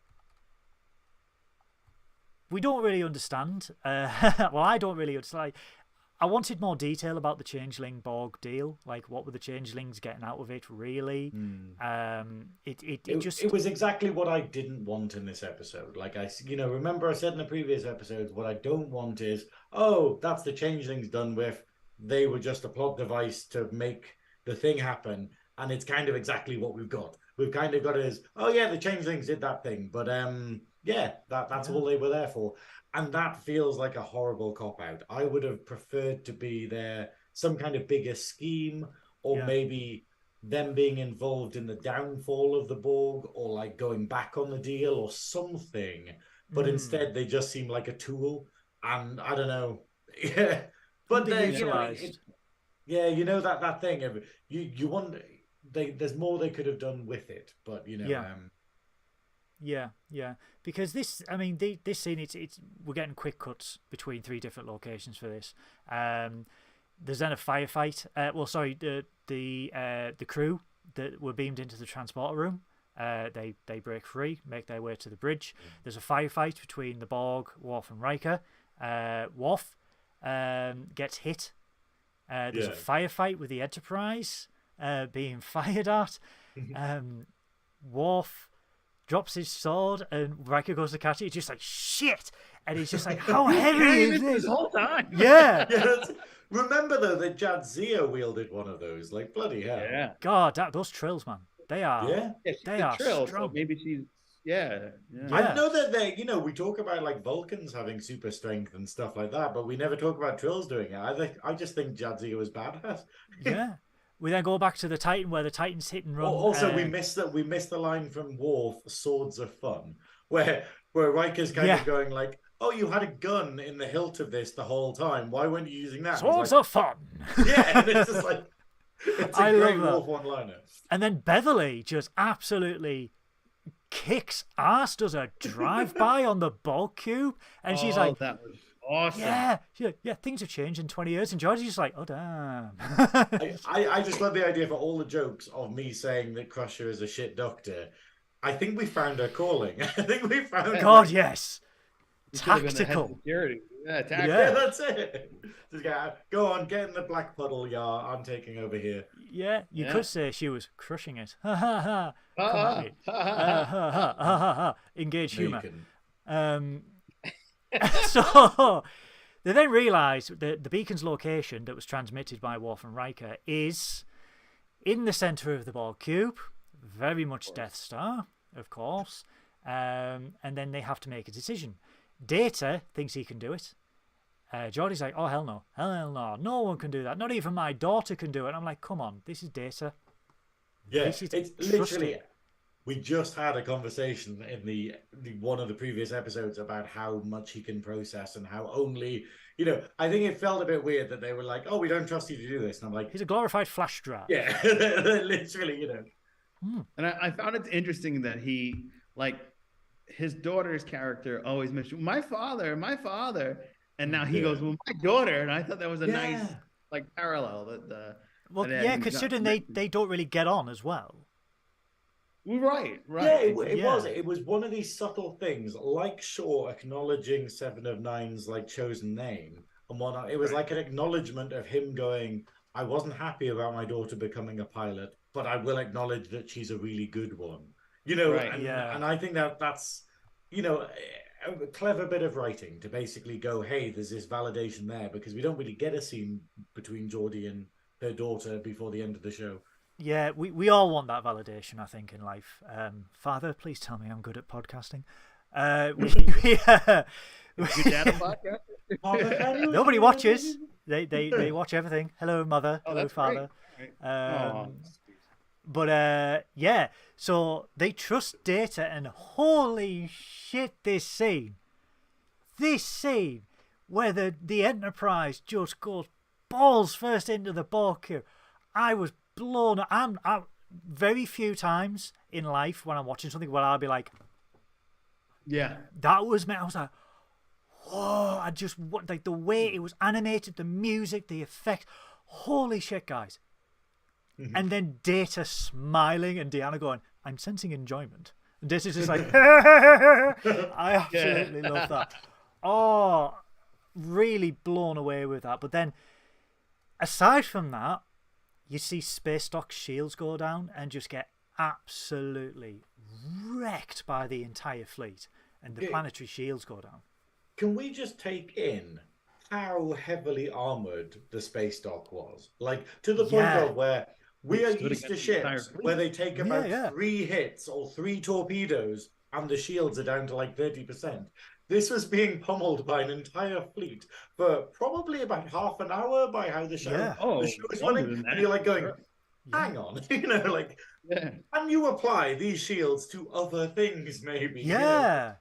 we don't really understand. Well, I don't really understand. I wanted more detail about the changeling Borg deal. Like, what were the changelings getting out of it, really?
It was exactly what I didn't want in this episode. Like, remember I said in the previous episodes, what I don't want is, oh, that's the changelings done with. They were just a plot device to make the thing happen. And it's kind of exactly what we've got. We've kind of got it as, oh, yeah, the changelings did that thing. But, that's all they were there for. And that feels like a horrible cop-out. I would have preferred to be there, some kind of bigger scheme, or maybe them being involved in the downfall of the Borg, or like going back on the deal or something. But instead, they just seem like a tool. And I don't know. Yeah. But they, that thing of you wonder, there's more they could have done with it. But,
Yeah, because this scene, it's we're getting quick cuts between 3 different locations for this. There's then a firefight. The crew that were beamed into the transporter room, they break free, make their way to the bridge. There's a firefight between the Borg, Worf, and Riker. Worf gets hit. There's a firefight with the Enterprise being fired at. Worf drops his sword and Riker goes to catch it. He's just like, shit! And he's just like, how heavy is this?
Whole time.
Yeah.
Remember, though, that Jadzia wielded one of those. Like, bloody hell.
Yeah.
God, those trills, man. They are.
Yeah,
they are
trill,
strong.
so maybe she's. Yeah.
I know that we talk about like Vulcans having super strength and stuff like that, but we never talk about trills doing it. I just think Jadzia was badass.
Yeah. We then go back to the Titan, where the Titans hit and run.
Also, we missed the line from Worf, "Swords are fun," where Riker's kind of going like, "Oh, you had a gun in the hilt of this the whole time. Why weren't you using that?"
Swords are fun.
Yeah, and it's just like it's a great Worf one-liner.
And then Beverly just absolutely kicks ass, does a drive-by on the Borg cube, and she's like,
"That was awesome."
Yeah, things have changed in 20 years, and Georgie's just like, "Oh damn."
I just love the idea for all the jokes of me saying that Crusher is a shit doctor. I think we found her calling. I think we found.
God, yes.
He should have been the head of
Tactical.
security. Yeah, tactical.
Yeah, that's it. Just go on, get in the black puddle, yeah. I'm taking over here.
Yeah, you could say she was crushing it. Ha ha ha. Come at me. Ha ha ha ha. Engage humour. So they then realise that the beacon's location that was transmitted by Worf and Riker is in the centre of the Borg cube, very much Death Star, of course. And then they have to make a decision. Data thinks he can do it. Geordi's like, "Oh, hell no. Hell no. No one can do that. Not even my daughter can do it." And I'm like, come on, this is Data.
Yeah, it's literally... We just had a conversation in the one of the previous episodes about how much he can process and how only, I think it felt a bit weird that they were like, "Oh, we don't trust you to do this." And I'm like...
He's a glorified flash drive.
Yeah, literally,
And I found it interesting that he, like, his daughter's character always mentioned, my father. And now he goes, "Well, my daughter." And I thought that was a nice, like, parallel.
Considering they don't really get on as well.
Right.
Yeah, it was one of these subtle things, like Shaw acknowledging Seven of Nine's like chosen name and whatnot. It was like an acknowledgement of him going, "I wasn't happy about my daughter becoming a pilot, but I will acknowledge that she's a really good one." And I think that's a clever bit of writing to basically go, "Hey, there's this validation there," because we don't really get a scene between Geordi and her daughter before the end of the show.
Yeah, we all want that validation, I think, in life. Father, please tell me I'm good at podcasting. Nobody watches. They watch everything. Hello, Mother. Hello, Father. So they trust Data, and holy shit, this scene where the Enterprise just goes balls first into the Borg cube. I was blown. I'm very few times in life when I'm watching something where I'll be like,
yeah,
that was me. I was like, whoa! I just like the way it was animated, the music, the effect. Holy shit, guys! And then Data smiling and Deanna going, "I'm sensing enjoyment." And Data's just like, I absolutely love that. Oh, really blown away with that. But then, aside from that, you see Space Dock's shields go down and just get absolutely wrecked by the entire fleet, and the planetary shields go down.
Can we just take in how heavily armored the Space Dock was? Like, to the point of where we are used to ships where they take about 3 hits or 3 torpedoes and the shields are down to like 30%. This was being pummeled by an entire fleet for probably about half an hour by how the show was running. And you're like going, hang on, can you apply these shields to other things maybe?
Yeah.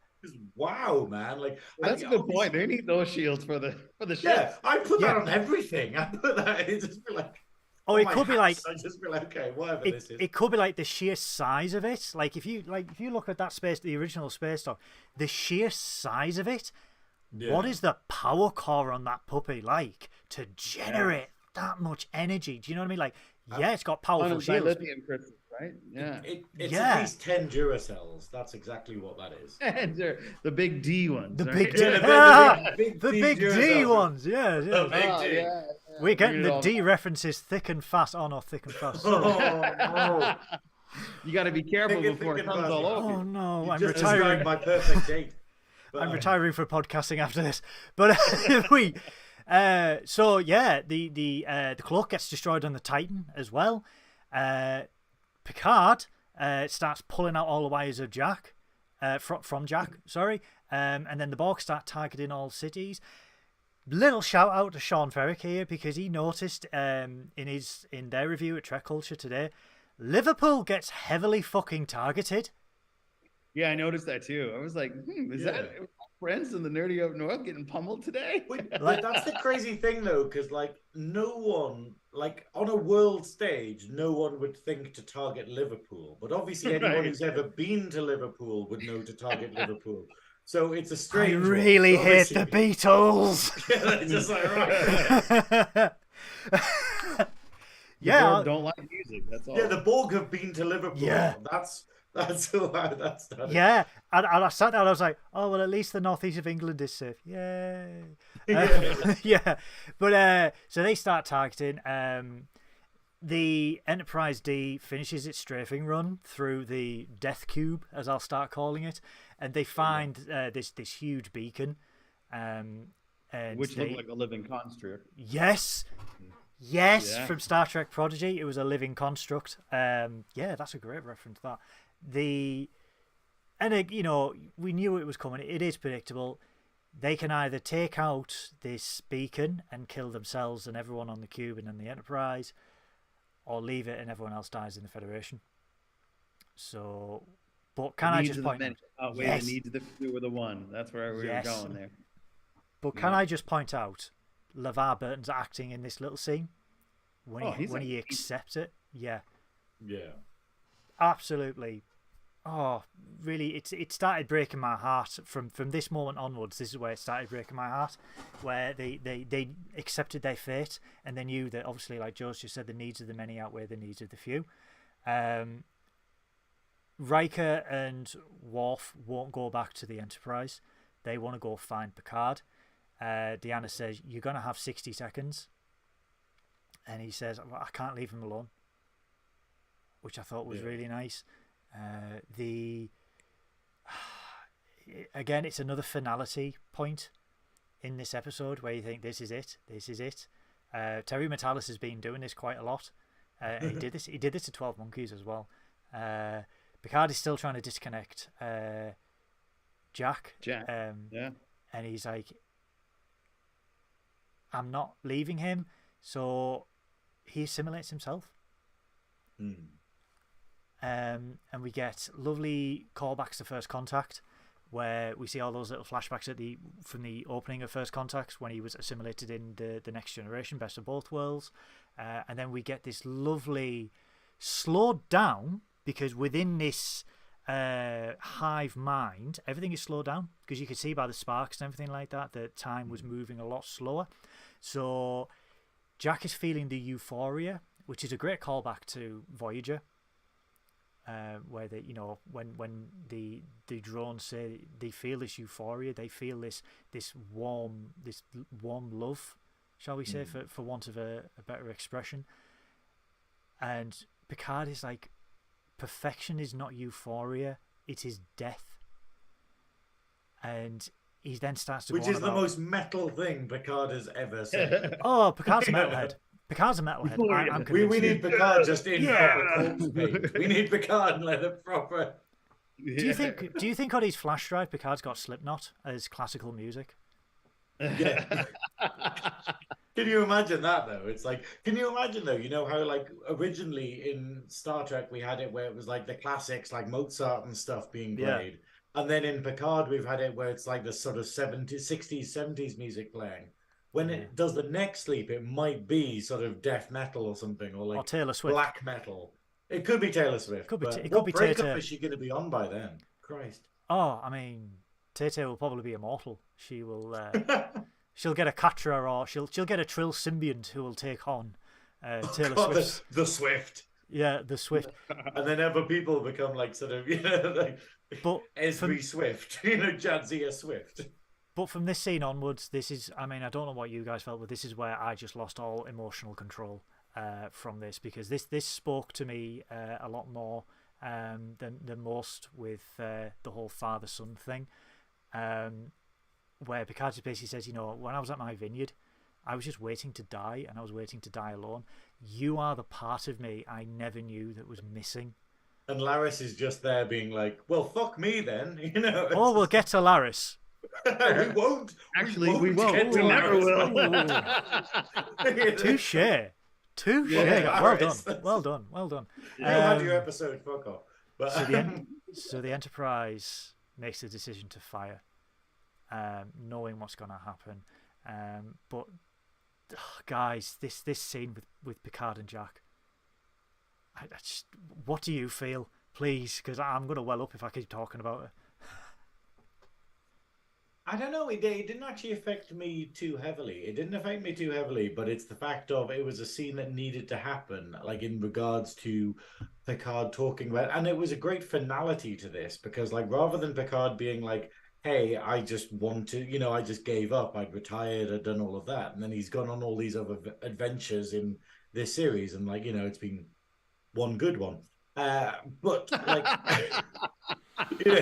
Wow, man!
That's a good point. They need those shields for the ships.
Yeah, I put that on everything. I put that. It just be like.
It could be like.
I just be like, okay, whatever this is.
It could be like the sheer size of it. Like if you look at that the original Space Dock, the sheer size of it. Yeah. What is the power core on that puppy like to generate that much energy? Do you know what I mean? Like, it's got powerful shields.
Lithium crystals, right? Yeah.
It's at least 10 Duracells. That's exactly what that is.
The big D ones.
The
right?
big D. The big D ones. Yeah.
The big D.
Yeah.
We're getting the D references thick and fast. Oh, no, thick and fast.
No.
You got to be careful before it comes all over.
Oh, no.
You
I'm
just
retiring.
My perfect date.
I'm retiring for podcasting after this. But the cloak gets destroyed on the Titan as well. Picard starts pulling out all the wires of Jack, from Jack, sorry. And then the Borg start targeting all cities. Little shout out to Sean Ferrick here, because he noticed in their review at Trek Culture today, Liverpool gets heavily fucking targeted.
Yeah, I noticed that too. I was like, is that? friends in the nerdy up north getting pummeled today.
But that's the crazy thing, though, because like no one, like on a world stage, no one would think to target Liverpool. But obviously, anyone who's ever been to Liverpool would know to target Liverpool. So it's a strange.
I really hate the Beatles.
Yeah, just like right.
Yeah, don't like music. That's all.
Yeah, the Borg have been to Liverpool.
Yeah,
that's how that started.
Yeah, and I sat down. I was like, oh well, at least the northeast of England is safe. Yay! Yeah, but so they start targeting. The Enterprise D finishes its strafing run through the Death Cube, as I'll start calling it, and they find this huge beacon, and
which looked like a living construct.
Yes. Yes, yeah. From Star Trek Prodigy, it was a living construct. Yeah, that's a great reference. We knew it was coming. It is predictable. They can either take out this beacon and kill themselves and everyone on the cube and in the Enterprise, or leave it and everyone else dies in the Federation. So, but can I just point out?
The needs of the few or the one. That's where we were going there.
But can I just point out? LeVar Burton's acting in this little scene when he accepts it. Yeah, absolutely. Oh, really? It started breaking my heart from this moment onwards. This is where it started breaking my heart, where they accepted their fate and they knew that obviously, like Joe's just said, the needs of the many outweigh the needs of the few. Riker and Worf won't go back to the Enterprise. They want to go find Picard. Deanna says, you're going to have 60 seconds. And he says, well, I can't leave him alone. Which I thought was really nice. Again, it's another finality point in this episode where you think, this is it. Terry Matalas has been doing this quite a lot. He did this to 12 Monkeys as well. Picard is still trying to disconnect Jack. And he's like, I'm not leaving him, so he assimilates himself. And we get lovely callbacks to First Contact, where we see all those little flashbacks from the opening of First Contact when he was assimilated in the Next Generation, Best of Both Worlds. And then we get this lovely slowed down, because within this hive mind, everything is slowed down, because you can see by the sparks and everything like that time was moving a lot slower. So Jack is feeling the euphoria, which is a great callback to Voyager, where they, when the drones say they feel this euphoria, they feel this warm love, shall we say, for want of a better expression. And Picard is like, perfection is not euphoria, it is death. And he then starts to
Which is the most metal thing Picard has ever said.
Oh, Picard's a metalhead.
We need Picard just in proper corpse paint. We need Picard and let it proper.
Do you think on his flash drive Picard's got Slipknot as classical music?
Yeah. Can you imagine that though? It's like, can you imagine though? You know how like originally in Star Trek we had it where it was like the classics like Mozart and stuff being played. And then in Picard, we've had it where it's like the sort of 70s, 60s, 70s music playing. When it does the next sleep, it might be sort of death metal or something, or like
Taylor Swift.
Black metal. It could be Taylor Swift. What breakup is she going to be on by then? Christ.
Oh, I mean, Tay-Tay will probably be immortal. She will. She'll get a Katra, or she'll get a Trill symbiont who will take on Taylor Swift.
The Swift.
Yeah, the Swift.
And then other people become like sort of, like Esri Swift, Jadzia Swift.
But from this scene onwards, this is, I mean, I don't know what you guys felt, but this is where I just lost all emotional control from this, because this spoke to me a lot more than most with the whole father-son thing, where Picard basically says, when I was at my vineyard, I was just waiting to die, and I was waiting to die alone. You are the part of me I never knew that was missing.
And Laris is just there being like, well, fuck me then.
Oh, we'll get to Laris.
We won't.
Actually, we won't. We never will.
Touche. Yeah, well done.
You had your episode, fuck off. But,
so the Enterprise makes the decision to fire. knowing what's going to happen. But guys, this scene with Picard and Jack, I just, what do you feel, please? Because I'm going to well up if I keep talking about it.
I don't know. It didn't actually affect me too heavily. It didn't affect me too heavily, but it's the fact of it was a scene that needed to happen, like in regards to Picard talking about, and it was a great finality to this because, like, rather than Picard being like, "Hey, I just want to, I just gave up. I'd retired. I'd done all of that," and then he's gone on all these other adventures in this series, and like, it's been one good one. But like.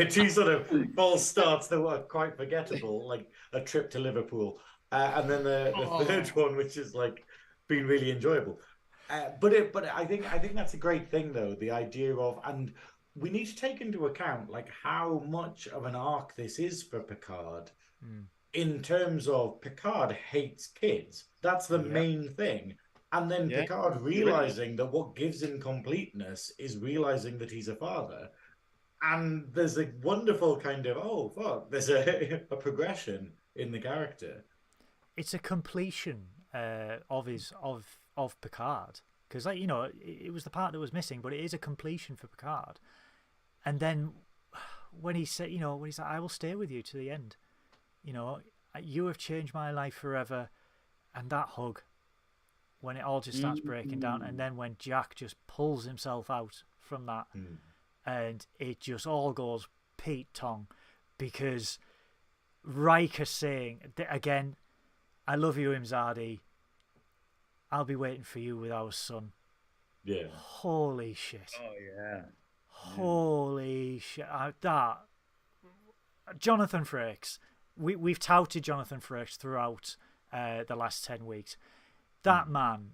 Two sort of false starts that were quite forgettable, like a trip to Liverpool, and then the third one, which is like been really enjoyable. But I think that's a great thing though, the idea of, and we need to take into account like how much of an arc this is for Picard, in terms of Picard hates kids. That's the main thing. And then Picard realizing that what gives him completeness is realizing that he's a father. And there's a wonderful kind of, there's a progression in the character.
It's a completion of Picard. Because, like, it was the part that was missing, but it is a completion for Picard. And then when he said, when he's like, I will stay with you to the end. You have changed my life forever. And that hug, when it all just starts breaking down. And then when Jack just pulls himself out from that. And it just all goes Pete Tong, because Riker saying, again, I love you, Imzadi. I'll be waiting for you with our son.
Yeah.
Holy shit.
Oh, yeah.
Holy shit. That. Jonathan Frakes. We've touted Jonathan Frakes throughout the last 10 weeks. That man,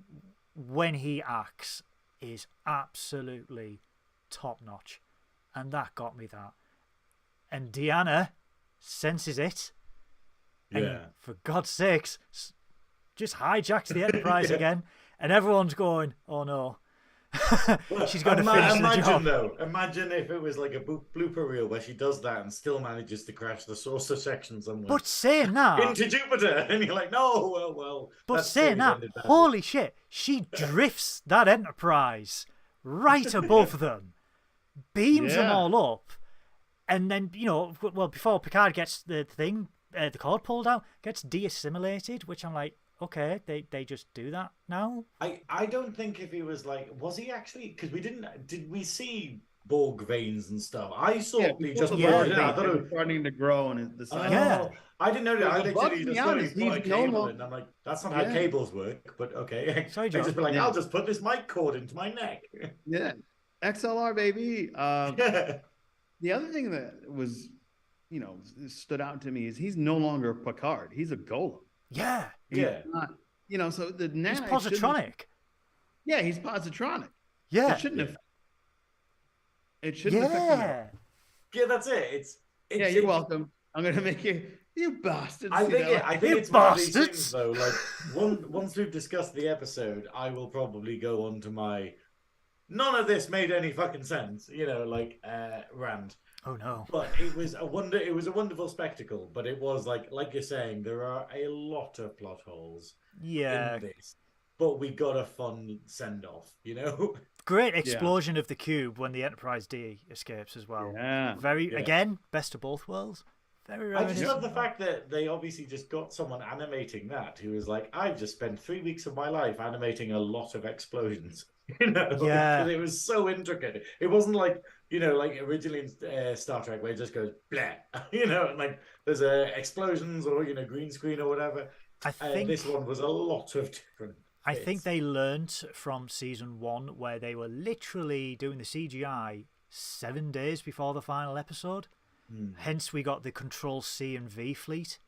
when he acts, is absolutely top notch, and that got me that. And Deanna senses it, and for God's sakes, just hijacks the Enterprise again, and everyone's going, "Oh no, she's going to finish the job."
Imagine if it was like a blooper reel where she does that and still manages to crash the saucer section somewhere.
But saying that,
into Jupiter, and you're like, "No, well."
But saying that, holy shit, she drifts that Enterprise right above them. Beams them all up, and then before Picard gets the cord pulled out, gets de-assimilated, which I'm like, okay, they just do that now.
I don't think if he was like, was he actually? Because did we see Borg veins and stuff? I saw he just I thought it was
starting to grow on the side.
I didn't know that. I literally just thought he put a cable in. I'm like, that's not how cables work, but okay.
Sorry, John.
Just be like, I'll just put this mic cord into my neck.
Yeah. XLR, baby. The other thing that was, stood out to me is he's no longer Picard. He's a golem.
Yeah.
He's not, so the
he's positronic.
Yeah, he's positronic.
Yeah.
It shouldn't have. It shouldn't affect him.
Yeah, that's it.
You're welcome. I'm gonna make you bastards.
I think it's one of these things though. Like once we've discussed the episode, I will probably go on to my none of this made any fucking sense, rant.
Oh no.
But it was a wonderful spectacle, but it was like you're saying, there are a lot of plot holes in this. But we got a fun send off,
Great explosion of the cube when the Enterprise D escapes as well.
Yeah.
Again, best of both worlds. Very
I just love the fact that they obviously just got someone animating that who was like, I've just spent 3 weeks of my life animating a lot of explosions. It was so intricate. It wasn't like like originally in Star Trek where it just goes blah, and like there's explosions or green screen or whatever.
I think
this one was a lot of different.
I think they learnt from season 1 where they were literally doing the CGI 7 days before the final episode. Hence, we got the Control C and V fleet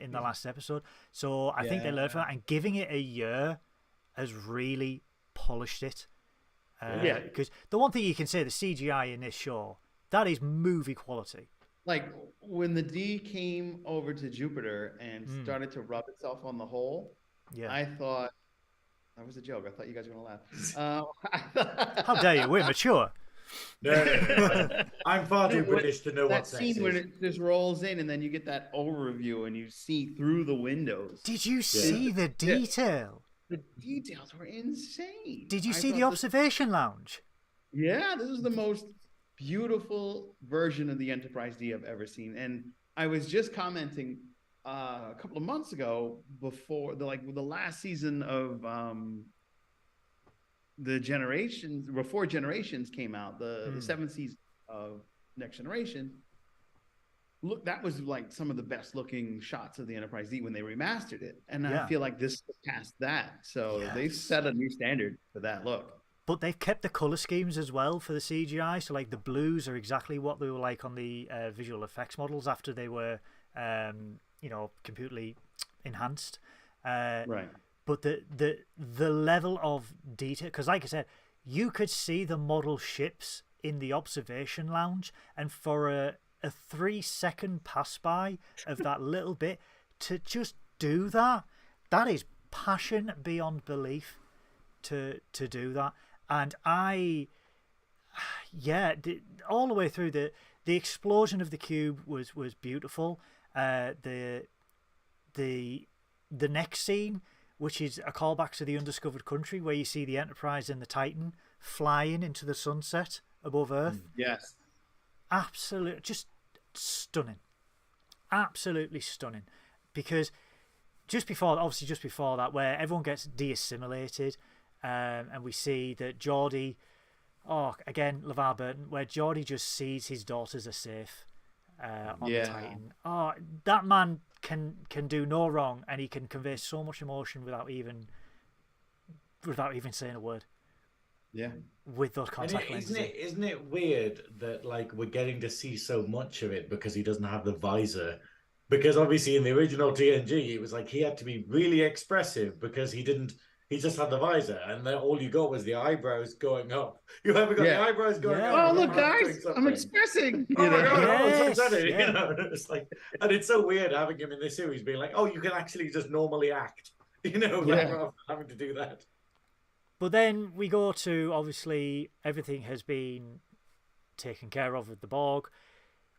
in the last episode. So I think they learned from that, and giving it a year has really polished it. Because the one thing you can say, the CGI in this show, that is movie quality.
Like when the D came over to Jupiter and started to rub itself on the hole, I thought that was a joke. I thought you guys were gonna laugh.
How dare you? We're mature.
No. I'm far too British to know
that
what sex
scene
is.
when it just rolls in and then you get that overview and you see through the windows.
Did you see the detail?
The details were insane.
Did you
I
see the
thought
observation lounge?
Yeah, this is the most beautiful version of the Enterprise D I've ever seen. And I was just commenting a couple of months ago before the last season of the Generations, before Generations came out, the seventh season of Next Generation. Look, that was like some of the best looking shots of the Enterprise D when they remastered it. And I feel like this surpassed that. So they've set a new standard for that look.
But they've kept the colour schemes as well for the CGI. So, like, the blues are exactly what they were like on the visual effects models after they were, computerly enhanced.
Right.
But the level of detail, because like I said, you could see the model ships in the observation lounge, and for a 3-second pass by of that little bit to just do that is passion beyond belief to do that. And all the way through the explosion of the cube was beautiful. The next scene, which is a callback to the Undiscovered Country, where you see the Enterprise and the Titan flying into the sunset above Earth.
Yes.
Absolutely, just stunning. Absolutely stunning. Because just before that, where everyone gets de-assimilated, and we see that Geordi, again, LeVar Burton, where Geordi just sees his daughters are safe on the Titan. Oh, that man can do no wrong, and he can convey so much emotion without even saying a word.
Yeah.
With those contact lenses.
Isn't it weird that like we're getting to see so much of it because he doesn't have the visor? Because obviously in the original TNG, it was like he had to be really expressive because he just had the visor, and then all you got was the eyebrows going up. You haven't got the eyebrows going up.
Oh, look, guys, I'm expressing.
Oh my God,
Yes,
you know, it's like, and it's so weird having him in this series being like, oh, you can actually just normally act, rather having to do that.
But then we go to, obviously, everything has been taken care of with the Borg.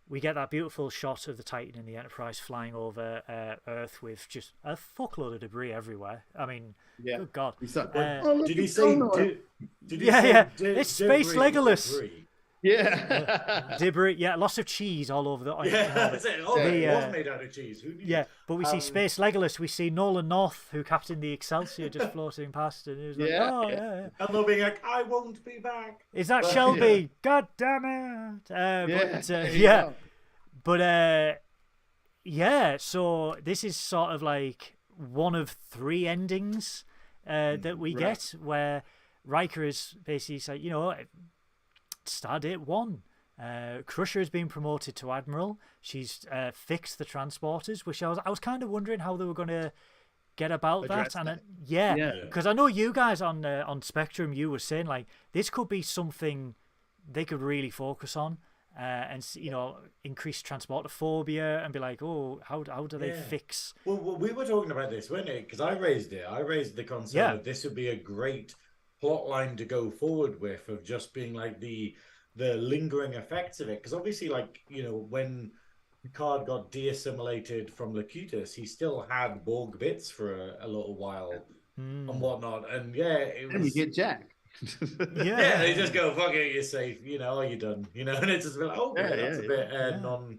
We get that beautiful shot of the Titan and the Enterprise flying over Earth with just a fuckload of debris everywhere. I mean, good God.
Did he say?
It's Space Legolas.
Debris?
Yeah.
Debris. Yeah, lots of cheese all over the.
That's it. Oh, it was made out of cheese. Who knew?
But we see Space Legolas. We see Nolan North, who captained the Excelsior, just floating past, and he was like,
And they'll be like, "I won't be back."
Is that Shelby? God damn it! So this is sort of like one of 3 endings that we get, where Riker is basically saying, Stardate 1. Crusher has been promoted to Admiral. She's fixed the transporters, which I was kind of wondering how they were going to get about that. And because I know you guys on Spectrum, you were saying like this could be something they could really focus on, and increase transporter phobia and be like, oh, how do they fix?
Well, we were talking about this, weren't it? Because I raised the concern that this would be a great plot line to go forward with, of just being like the lingering effects of it. Because obviously, like, when Picard got de-assimilated from Locutus, he still had Borg bits for a little while and whatnot. And it was...
And you get Jack.
They just go, fuck it, you're safe, are you done? And it's just like, that's a bit non.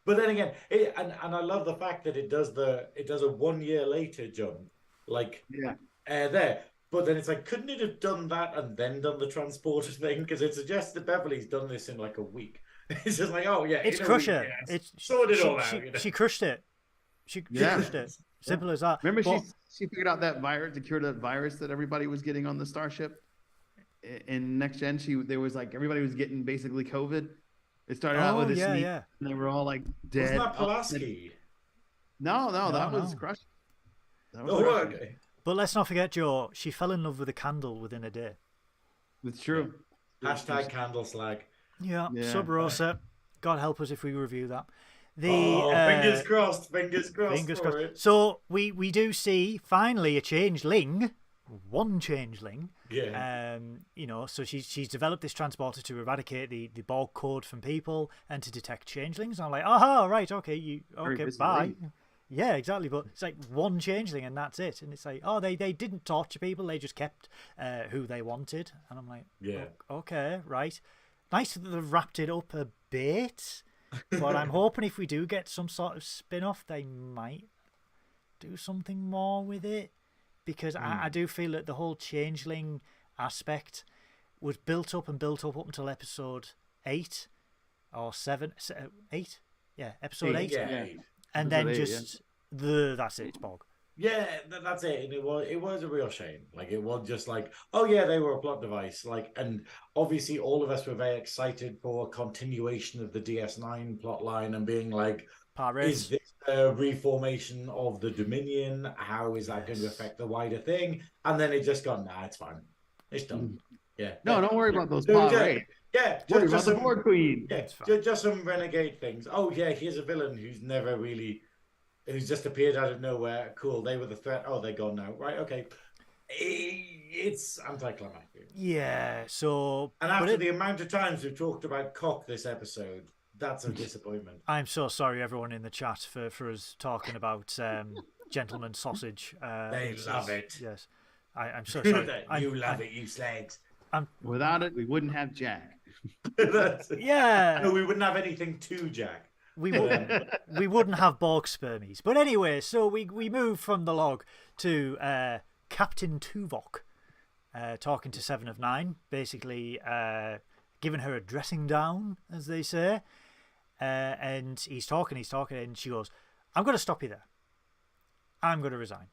But then again, and I love the fact that it does a 1 year later jump, like there. But then it's like, couldn't it have done that and then done the transporter thing? Because it suggests that Beverly's done this in like a week. It's just like,
it's Crusher.
It's sorted all out.
She crushed it. She crushed it. Simple as that.
Remember, she figured out that virus to cure that virus that everybody was getting on the starship. In Next Gen, there was like everybody was getting basically COVID. It started out with a sneak, and they were all like dead.
Wasn't that Pulaski?
No, that was Crusher.
Okay.
But let's not forget, Joe, she fell in love with a candle within a day.
It's true.
Hashtag candle slag.
Yeah. Sub Rosa. God help us if we review that.
Fingers crossed. Fingers crossed.
So we do see finally a changeling one changeling.
Yeah.
You know, so she's developed this transporter to eradicate the Borg code from people and to detect changelings. And I'm like, aha, right, okay, bye. Yeah, exactly. But it's like one changeling and that's it. And it's like, oh, they didn't torture people. They just kept who they wanted. And I'm like,
Yeah.
Okay, right. Nice that they've wrapped it up a bit. But I'm hoping if we do get some sort of spin-off, they might do something more with it. Because I do feel that the whole changeling aspect was built up until episode 8 or 7. 8? Yeah, episode 8.
Yeah.
And then just that's it, it's Borg.
Yeah, that's it. And it was a real shame. Like, it was just like, oh yeah, they were a plot device. Like, and obviously all of us were very excited for a continuation of the DS9 plot line and being like, is this a reformation of the Dominion? How is that going to affect the wider thing? And then it just gone, nah, it's fine. It's done. Yeah.
No, don't worry about those pirates.
Yeah,
just some Borg Queen.
Yeah, just some renegade things. Oh yeah, here's a villain who's just appeared out of nowhere. Cool, they were the threat. Oh, they're gone now. Right, okay. It's anticlimactic.
Yeah, so...
And after the amount of times we've talked about cock this episode, that's a disappointment.
I'm so sorry, everyone in the chat, for us talking about gentleman sausage.
They love it.
Yes. I'm so sorry.
You love it, you slags.
Without it, we wouldn't have Jack.
Yeah.
No, we wouldn't have anything to Jack.
We wouldn't have Borg spermies. But anyway, so we move from the log to Captain Tuvok talking to 7 of 9, basically giving her a dressing down, as they say. And he's talking, and she goes, I'm going to stop you there. I'm going to resign.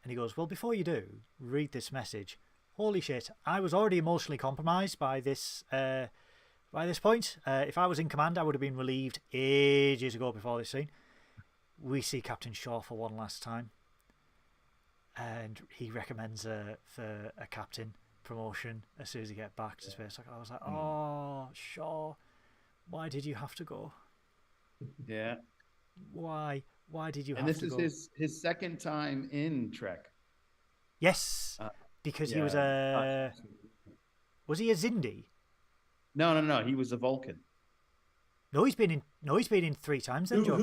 And he goes, well, before you do, read this message. Holy shit, I was already emotionally compromised by this point. If I was in command, I would have been relieved ages ago before this scene. We see Captain Shaw for one last time. And he recommends her for a captain promotion as soon as he gets back to space. I was like, oh, Shaw, why did you have to go?
Yeah.
Why did you have to go?
And this is his second time in Trek.
Yes. Because he was was he a Xindi?
No. He was a Vulcan.
No, he's been in 3 times then, Joe.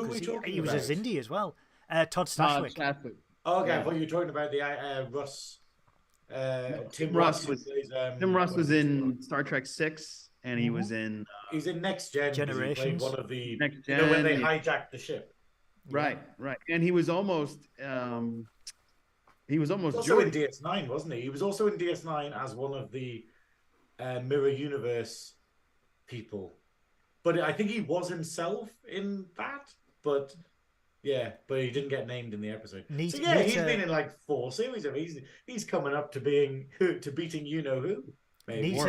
He was a Xindi as well. Todd Stashwick.
Oh, okay, I thought you were talking about the Russ. Tim Russ
was in Star Trek 6, and he was in.
He's in Next Gen.
Generations.
He played one of the
Next Gen,
when they hijacked the ship.
Right, and he was almost. He was
also in DS9, wasn't he? He was also in DS9 as one of the Mirror Universe people, but I think he was himself in that. But he didn't get named in the episode. He's been in like 4 series. He's coming up to beating you know who. Maybe.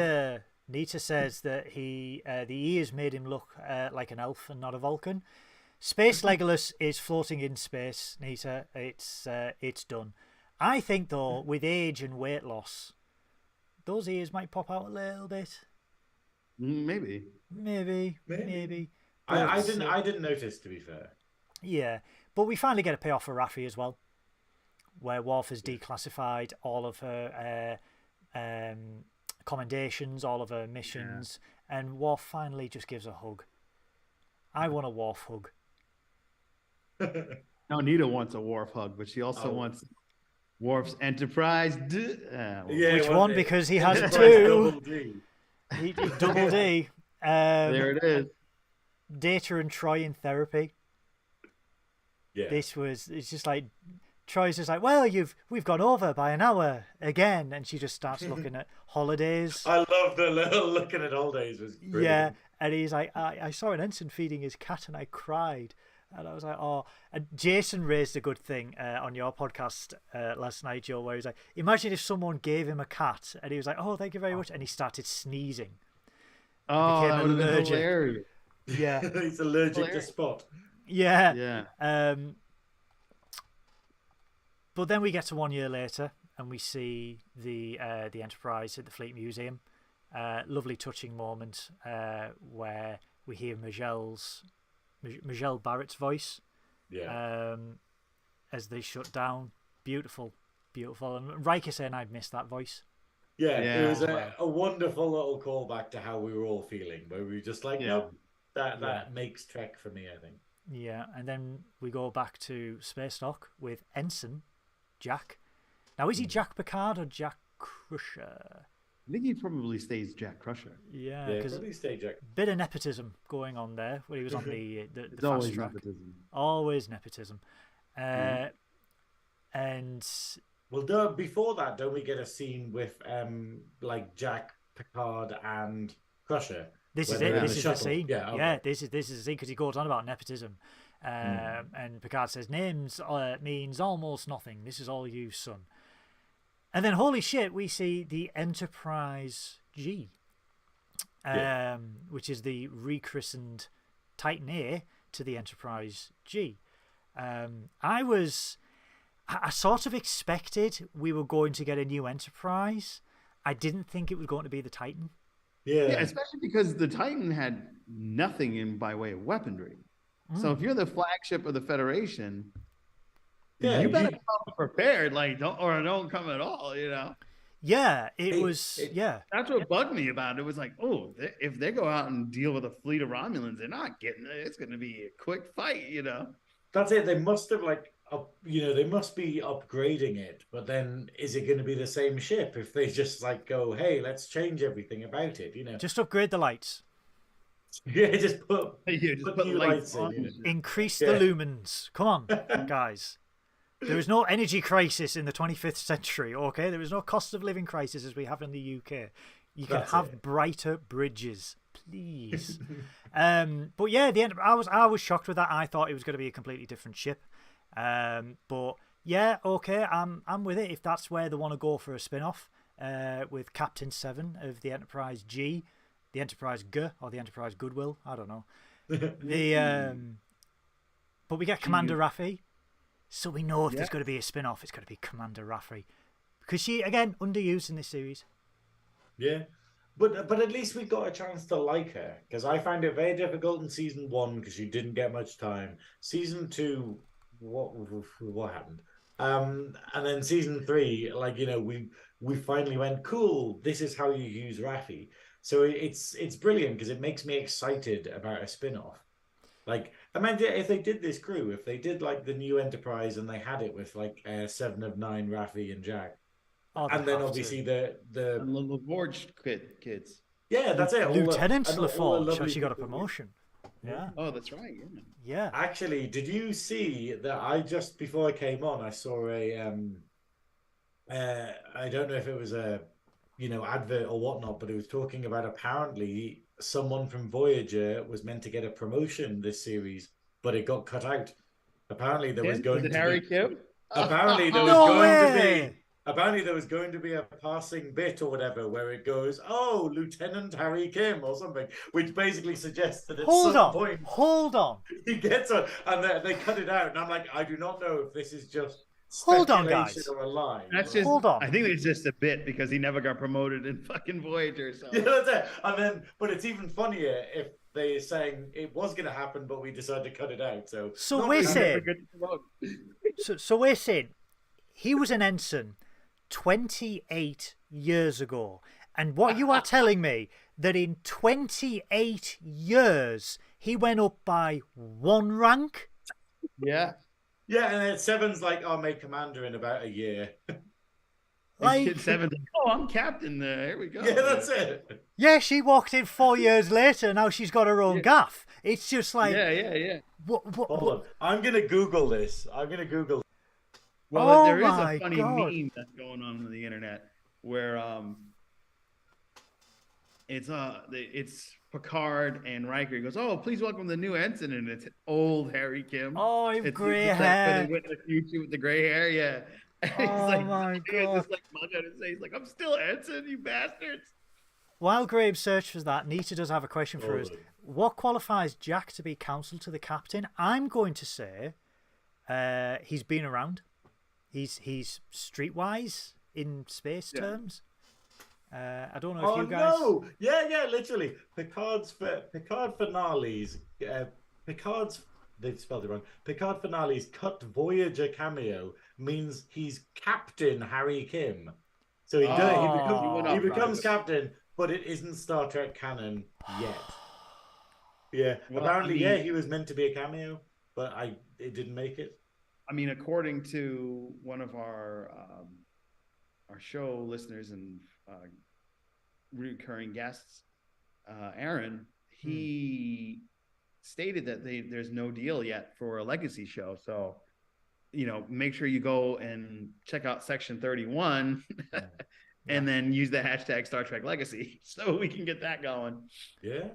Nita says that the ears made him look like an elf and not a Vulcan. Space Legolas is floating in space, Nita. It's done. I think, though, with age and weight loss, those ears might pop out a little bit.
Maybe.
But,
I didn't notice, to be fair.
Yeah, but we finally get a payoff for Raffi as well, where Worf has declassified all of her commendations, all of her missions, and Worf finally just gives a hug. I want a Worf hug.
No, Nita wants a Worf hug, but she also wants Worf's Enterprise.
Which one? Because he has 2. Double D.
There it is.
Data and Troy in therapy.
Yeah.
It's just like Troy's just like, well, we've gone over by an hour again, and she just starts looking at holidays.
I love the little looking at holidays was brilliant.
Yeah, and he's like, I saw an ensign feeding his cat and I cried. And I was like, oh. And Jason raised a good thing on your podcast last night, Joe, where he's like, imagine if someone gave him a cat and he was like, oh, thank you very much. And he started sneezing.
Oh, that would have been hilarious.
Yeah.
He's allergic to Spot.
Yeah. But then we get to 1 year later and we see the Enterprise at the Fleet Museum. Lovely touching moment where we hear Michelle Barrett's voice as they shut down. Beautiful beautiful. And Riker saying I'd missed that voice.
Yeah,
Yeah.
it was a wonderful little callback to how we were all feeling, where we were just like, nope, that makes Trek for me, I think.
Yeah, and then we go back to Space Dock with Ensign Jack. Now, is he Jack Picard or Jack Crusher?
I think he probably stays Jack Crusher.
Yeah,
Yeah,
because
probably stay Jack.
bit of nepotism going on there when he was on the
It's
fast
always
track.
nepotism.
Always nepotism. And
Well, before that, don't we get a scene with like Jack, Picard, and Crusher?
this is
Where
it.
they're in
This
the
is the
shuttle.
scene.
Yeah, okay.
Yeah, this is the scene because he goes on about nepotism. And Picard says, names means almost nothing. This is all you, son. And then, holy shit, we see the Enterprise G, which is the rechristened Titan A to the Enterprise G. I sort of expected we were going to get a new Enterprise. I didn't think it was going to be the Titan.
Yeah.
Yeah, especially because the Titan had nothing in by way of weaponry. So if you're the flagship of the Federation, you better come prepared, like don't come at all, you know.
Yeah, it was.
That's what bugged me about it. It was like, oh, if they go out and deal with a fleet of Romulans, they're not getting it. It's going to be a quick fight, you know.
That's it. They must have they must be upgrading it. But then, is it going to be the same ship if they just like go, hey, let's change everything about it, you know?
Just upgrade the lights.
Yeah, just put
put
new lights in.
on.
You know?
Increase the lumens. Come on, guys. There is no energy crisis in the 25th century, okay? There is no cost of living crisis as we have in the UK. You can have brighter bridges, please. But yeah, I was shocked with that. I thought it was going to be a completely different ship. But yeah, okay, I'm with it. If that's where they want to go for a spin-off with Captain 7 of the Enterprise G, the Enterprise G, or the Enterprise Goodwill, I don't know. But we get Commander Raffi. So we know if there's going to be a spin-off, it's going to be Commander Raffi. Because she, again, underused in this series.
Yeah. But at least we got a chance to like her. Because I found it very difficult in season 1 because you didn't get much time. Season 2, what happened? And then season 3, like, you know, we finally went, cool, this is how you use Raffi. So it's brilliant because it makes me excited about a spin-off. Like, imagine if they did this crew, if they did like the new Enterprise and they had it with like 7 of 9, Raffi and Jack, and then obviously the
LaForge kids.
Yeah, that's it.
Lieutenant LaForge, she got a promotion. Yeah.
Oh, that's right.
Yeah.
Actually, did you see that? I just before I came on, I saw a I don't know if it was a advert or whatnot, but it was talking about apparently someone from Voyager was meant to get a promotion this series, but it got cut out. Apparently there was going to be
Harry Kim.
Apparently there was going to be a passing bit or whatever where it goes, oh, Lieutenant Harry Kim or something, which basically suggests that at some point he gets a, and they cut it out, and I'm like, I do not know if this is just
hold on, guys.
or a lie.
That's just, hold on. I think it's just a bit because he never got promoted in fucking Voyager. So.
Yeah, that's it. And then, but it's even funnier if they're saying it was going to happen, but we decided to cut it out. So
we're saying, so we're saying he was an ensign 28 years ago, and what you are telling me that in 28 years he went up by 1 rank?
Yeah.
Yeah, and then 7's like, I'll make commander in about a year.
Like, kid 7's like, oh, I'm captain there. Here we go.
Yeah, that's it.
Yeah, she walked in 4 years later. Now she's got her own gaff. It's just like...
Yeah.
Hold on. I'm going to Google this.
Well, there is a funny meme that's going on the internet where it's Picard and Riker. He goes, "Oh, please welcome the new ensign," and it's old Harry Kim.
Oh, it's gray hair.
With the future with the gray hair, yeah.
Oh my god!
Just like mug on his face, like I'm still ensign, you bastards.
While Graeme searches that, Nita does have a question for us. What qualifies Jack to be counsel to the captain? I'm going to say he's been around. He's streetwise in space terms. I don't know if you guys.
Oh no! Yeah, literally. Picard finales. Picard's they've spelled it wrong. Picard finale's cut Voyager cameo means he's Captain Harry Kim. So he becomes captain, but it isn't Star Trek canon yet. Yeah, well, apparently, he was meant to be a cameo, but it didn't make it.
I mean, according to one of our show listeners and recurring guests, Aaron, he stated that there's no deal yet for a legacy show. So, make sure you go and check out Section 31 and then use the hashtag Star Trek Legacy so we can get that going.
Yeah.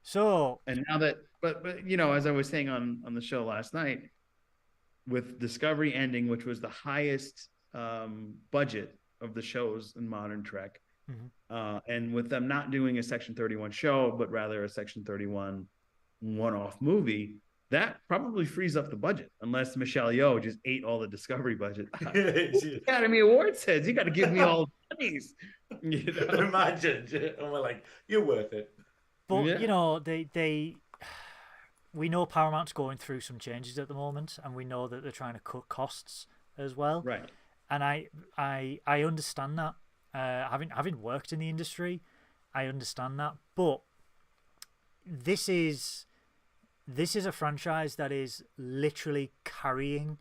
So,
and now that, but as I was saying on the show last night, with Discovery ending, which was the highest budget of the shows in modern Trek, and with them not doing a Section 31 show, but rather a Section 31 one-off movie, that probably frees up the budget, unless Michelle Yeoh just ate all the Discovery budget. Academy Award says, you got to give me all the pennies.
Imagine. And we're like, you're worth it.
But, we know Paramount's going through some changes at the moment, and we know that they're trying to cut costs as well.
Right.
And I understand that. Having worked in the industry, I understand that. But this is a franchise that is literally carrying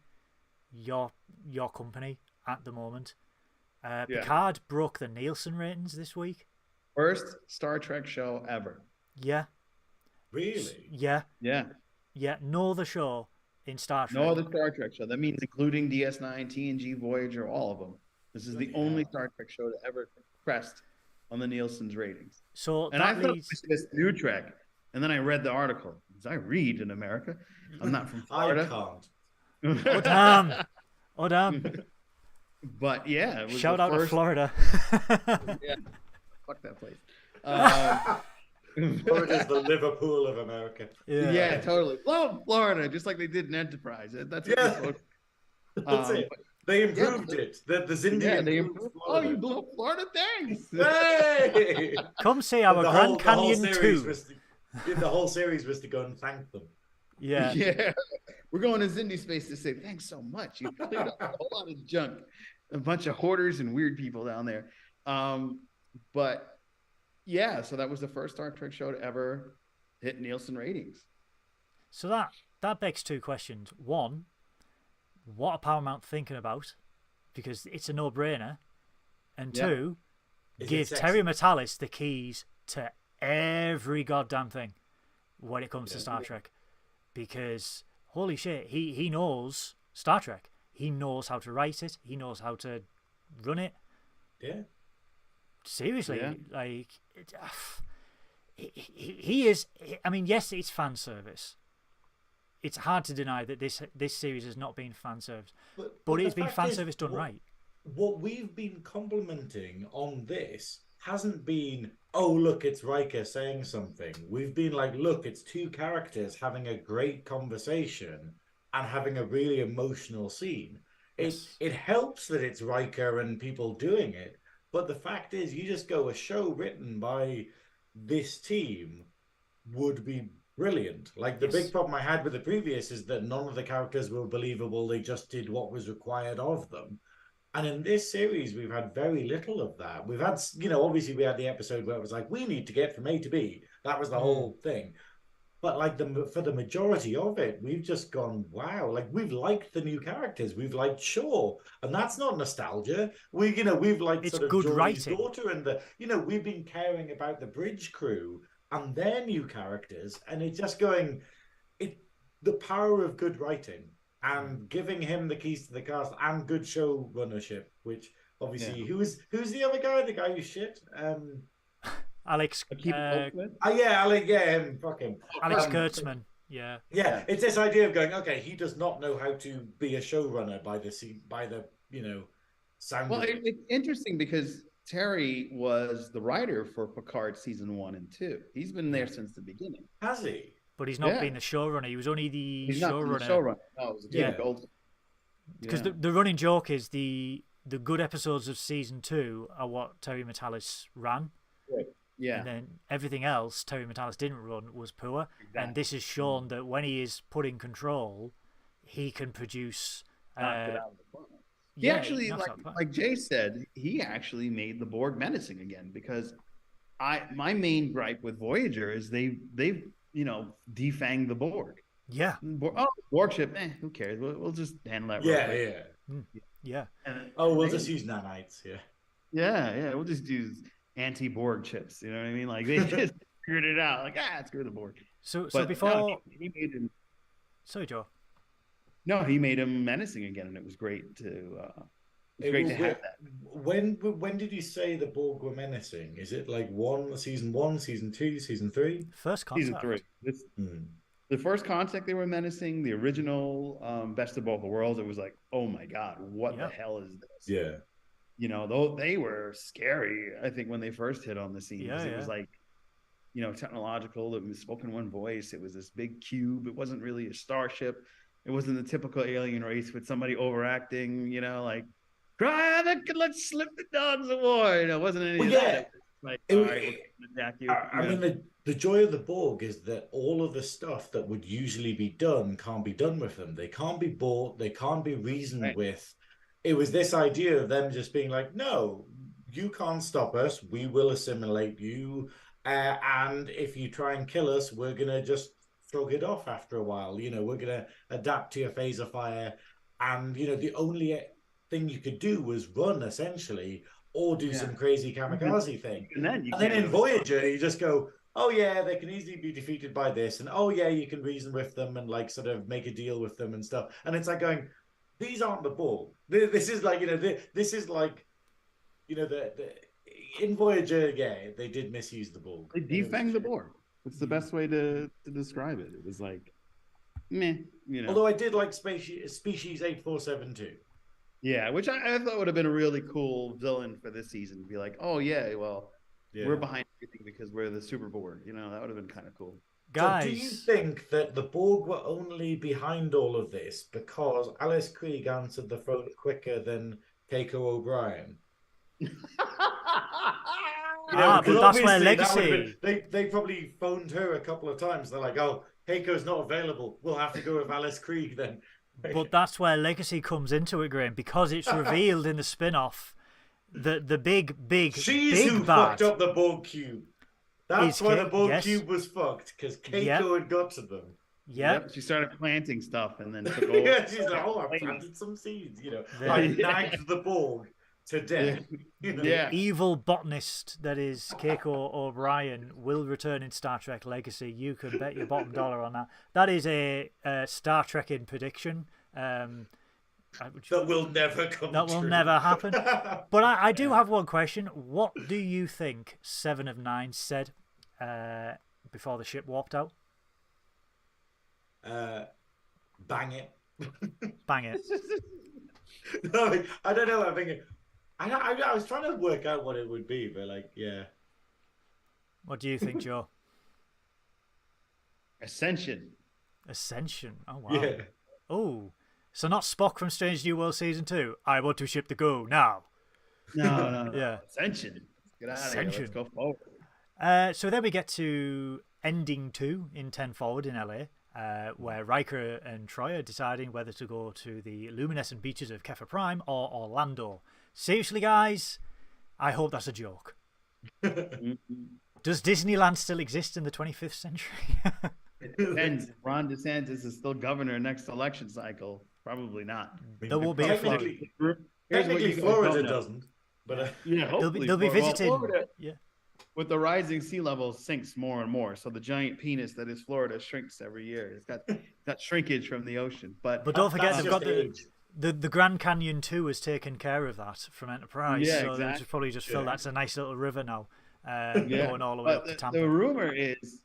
your company at the moment. Picard broke the Nielsen ratings this week.
First Star Trek show ever.
Yeah.
Really?
Yeah.
Yeah.
Yeah. No other show in Star Trek.
No other Star Trek show. That means including DS9, TNG, Voyager, all of them. This is the only Star Trek show to ever crest on the Nielsen's ratings.
So
and I thought it was this new Trek, and then I read the article. Because I read in America. I'm not from Florida.
I can't.
Oh damn! Oh damn!
But yeah, it was
shout out to Florida.
Yeah, fuck that place.
Florida's the Liverpool of America.
Yeah, totally. Love Florida, just like they did in Enterprise. That's what
That's it. They improved it. The Zindian.
Yeah, they improved. Oh, you blew up Florida? Thanks.
Hey!
Come see our Grand Canyon 2.
The whole series was to go and thank them.
Yeah.
Yeah. We're going to Zindi space to say thanks so much. You cleared up a whole lot of junk. A bunch of hoarders and weird people down there. But yeah, so that was the first Star Trek show to ever hit Nielsen ratings.
So that begs two questions. One, what are Paramount thinking about? Because it's a no-brainer. And two, give Terry Matalis the keys to every goddamn thing when it comes to Star Trek. Because, holy shit, he knows Star Trek. He knows how to write it. He knows how to run it.
Yeah.
Seriously, like, he is... I mean, yes, it's fan service. It's hard to deny that this series has not been fan service. But it's been fan service done right.
What we've been complimenting on this hasn't been, oh, look, it's Riker saying something. We've been like, look, it's two characters having a great conversation and having a really emotional scene. Yes. It helps that it's Riker and people doing it. But the fact is, you just go, a show written by this team would be brilliant. Like, the big problem I had with the previous is that none of the characters were believable. They just did what was required of them. And in this series, we've had very little of that. We've had, obviously we had the episode where it was like, we need to get from A to B. That was the whole thing. But like for the majority of it, we've just gone, wow, like we've liked the new characters. We've liked Shaw, and that's not nostalgia. We've liked
it's
sort of
good
Jory's
writing.
Daughter and we've been caring about the bridge crew and their new characters, and it's just going, the power of good writing and giving him the keys to the cast and good show runnership, which obviously who's the other guy? The guy who shit?
Alex.
Alex. Yeah, him. Fuck him.
Alex Kurtzman. Yeah.
Yeah, it's this idea of going, okay, he does not know how to be a showrunner by the sound.
Well, it's interesting because Terry was the writer for Picard season 1 and 2. He's been there since the beginning.
Has he?
But he's not been the showrunner. He was only the showrunner.
No, it was David Goldman.
Because the running joke is the good episodes of season 2 are what Terry Matalis ran.
Right. Yeah.
And then everything else Terry Metalis didn't run was poor.
Exactly.
And this has shown that when he is put in control, he can produce.
He actually, like Jay said, he actually made the Borg menacing again, because my main gripe with Voyager is they've defanged the Borg.
Yeah.
Borg ship, who cares? We'll just handle that.
Yeah.
We'll just use nanites.
Yeah. We'll just use anti-Borg chips. You know what I mean? Like they just figured it out. Like screw the Borg.
So before
he made him.
Sorry, Joe.
No, he made him menacing again, and it was great to. It was great to have that.
When did you say the Borg were menacing? Is it like season 1, season 2, season 3?
First contact.
Season 3. The first contact they were menacing. The original Best of Both Worlds. It was like, oh my god, what the hell is this?
Yeah.
Though they were scary. I think when they first hit on the scene, it was like, technological. It was spoken one voice. It was this big cube. It wasn't really a starship. It wasn't the typical alien race with somebody overacting, like, let's slip the dogs of war. It wasn't any of that. It was like, attack you.
I mean, the joy of the Borg is that all of the stuff that would usually be done can't be done with them. They can't be bought. They can't be reasoned with. It was this idea of them just being like, no, you can't stop us. We will assimilate you. And if you try and kill us, we're going to just shrug it off after a while. We're going to adapt to your phaser fire, and the only thing you could do was run, essentially, or do some crazy kamikaze thing. And then in Voyager you just go, oh yeah, they can easily be defeated by this, and oh yeah, you can reason with them and like sort of make a deal with them and stuff. And it's like going, these aren't the Borg. This is like this is like in Voyager, they did misuse the Borg.
They defanged the Borg. It's the best way to describe it. It was like, meh,
Although I did like Species 8472.
Yeah, which I thought would have been a really cool villain for this season. To be like, oh yeah, well, we're behind everything because we're the Super Borg. That would have been kind of cool.
Guys,
so do you think that the Borg were only behind all of this because Alice Krige answered the phone quicker than Keiko O'Brien?
but that's where legacy.
They probably phoned her a couple of times. They're like, "Oh, Keiko's not available. We'll have to go with Alice Krige then."
But that's where legacy comes into it, Graeme, because it's revealed in the spin-off that the big
she's who
bad
fucked up the Borg cube. That's why the Borg cube was fucked, because Keiko had got to them.
Yep, she started planting stuff and then took over.
She's like, "Oh, I planted some seeds." I nagged the Borg to death.
The evil botanist that is Keiko O'Brien will return in Star Trek Legacy. You can bet your bottom dollar on that. That is a Star Trek in prediction.
That will never come
That will
true.
never happen. But I do have one question. What do you think 7 of 9 said before the ship warped out?
Bang it.
Bang it.
No, I don't know. I was trying to work out what it would be, but
What do you think, Joe?
Ascension.
Oh, wow.
Yeah.
Oh, so not Spock from Strange New World Season 2. I want to ship the go now.
No.
Yeah.
Ascension. Get out of here. Let's go forward.
So then we get to ending 2 in 10 Forward in LA, where Riker and Troy are deciding whether to go to the luminescent beaches of Kepha Prime or Orlando. Seriously, guys, I hope that's a joke. Does Disneyland still exist in the 25th century?
It depends. Ron DeSantis is still governor next election cycle. Probably not.
There will be a Florida.
Technically, Florida doesn't. But
they'll be visiting.
Florida, with the rising sea level, sinks more and more. So the giant penis that is Florida shrinks every year. It's got shrinkage from the ocean. But
don't forget, they've got the Grand Canyon too has taken care of that from Enterprise.
Yeah,
so
exactly.
they'll just probably just fill that's a nice little river now. Going all the way up to Tampa.
The rumor is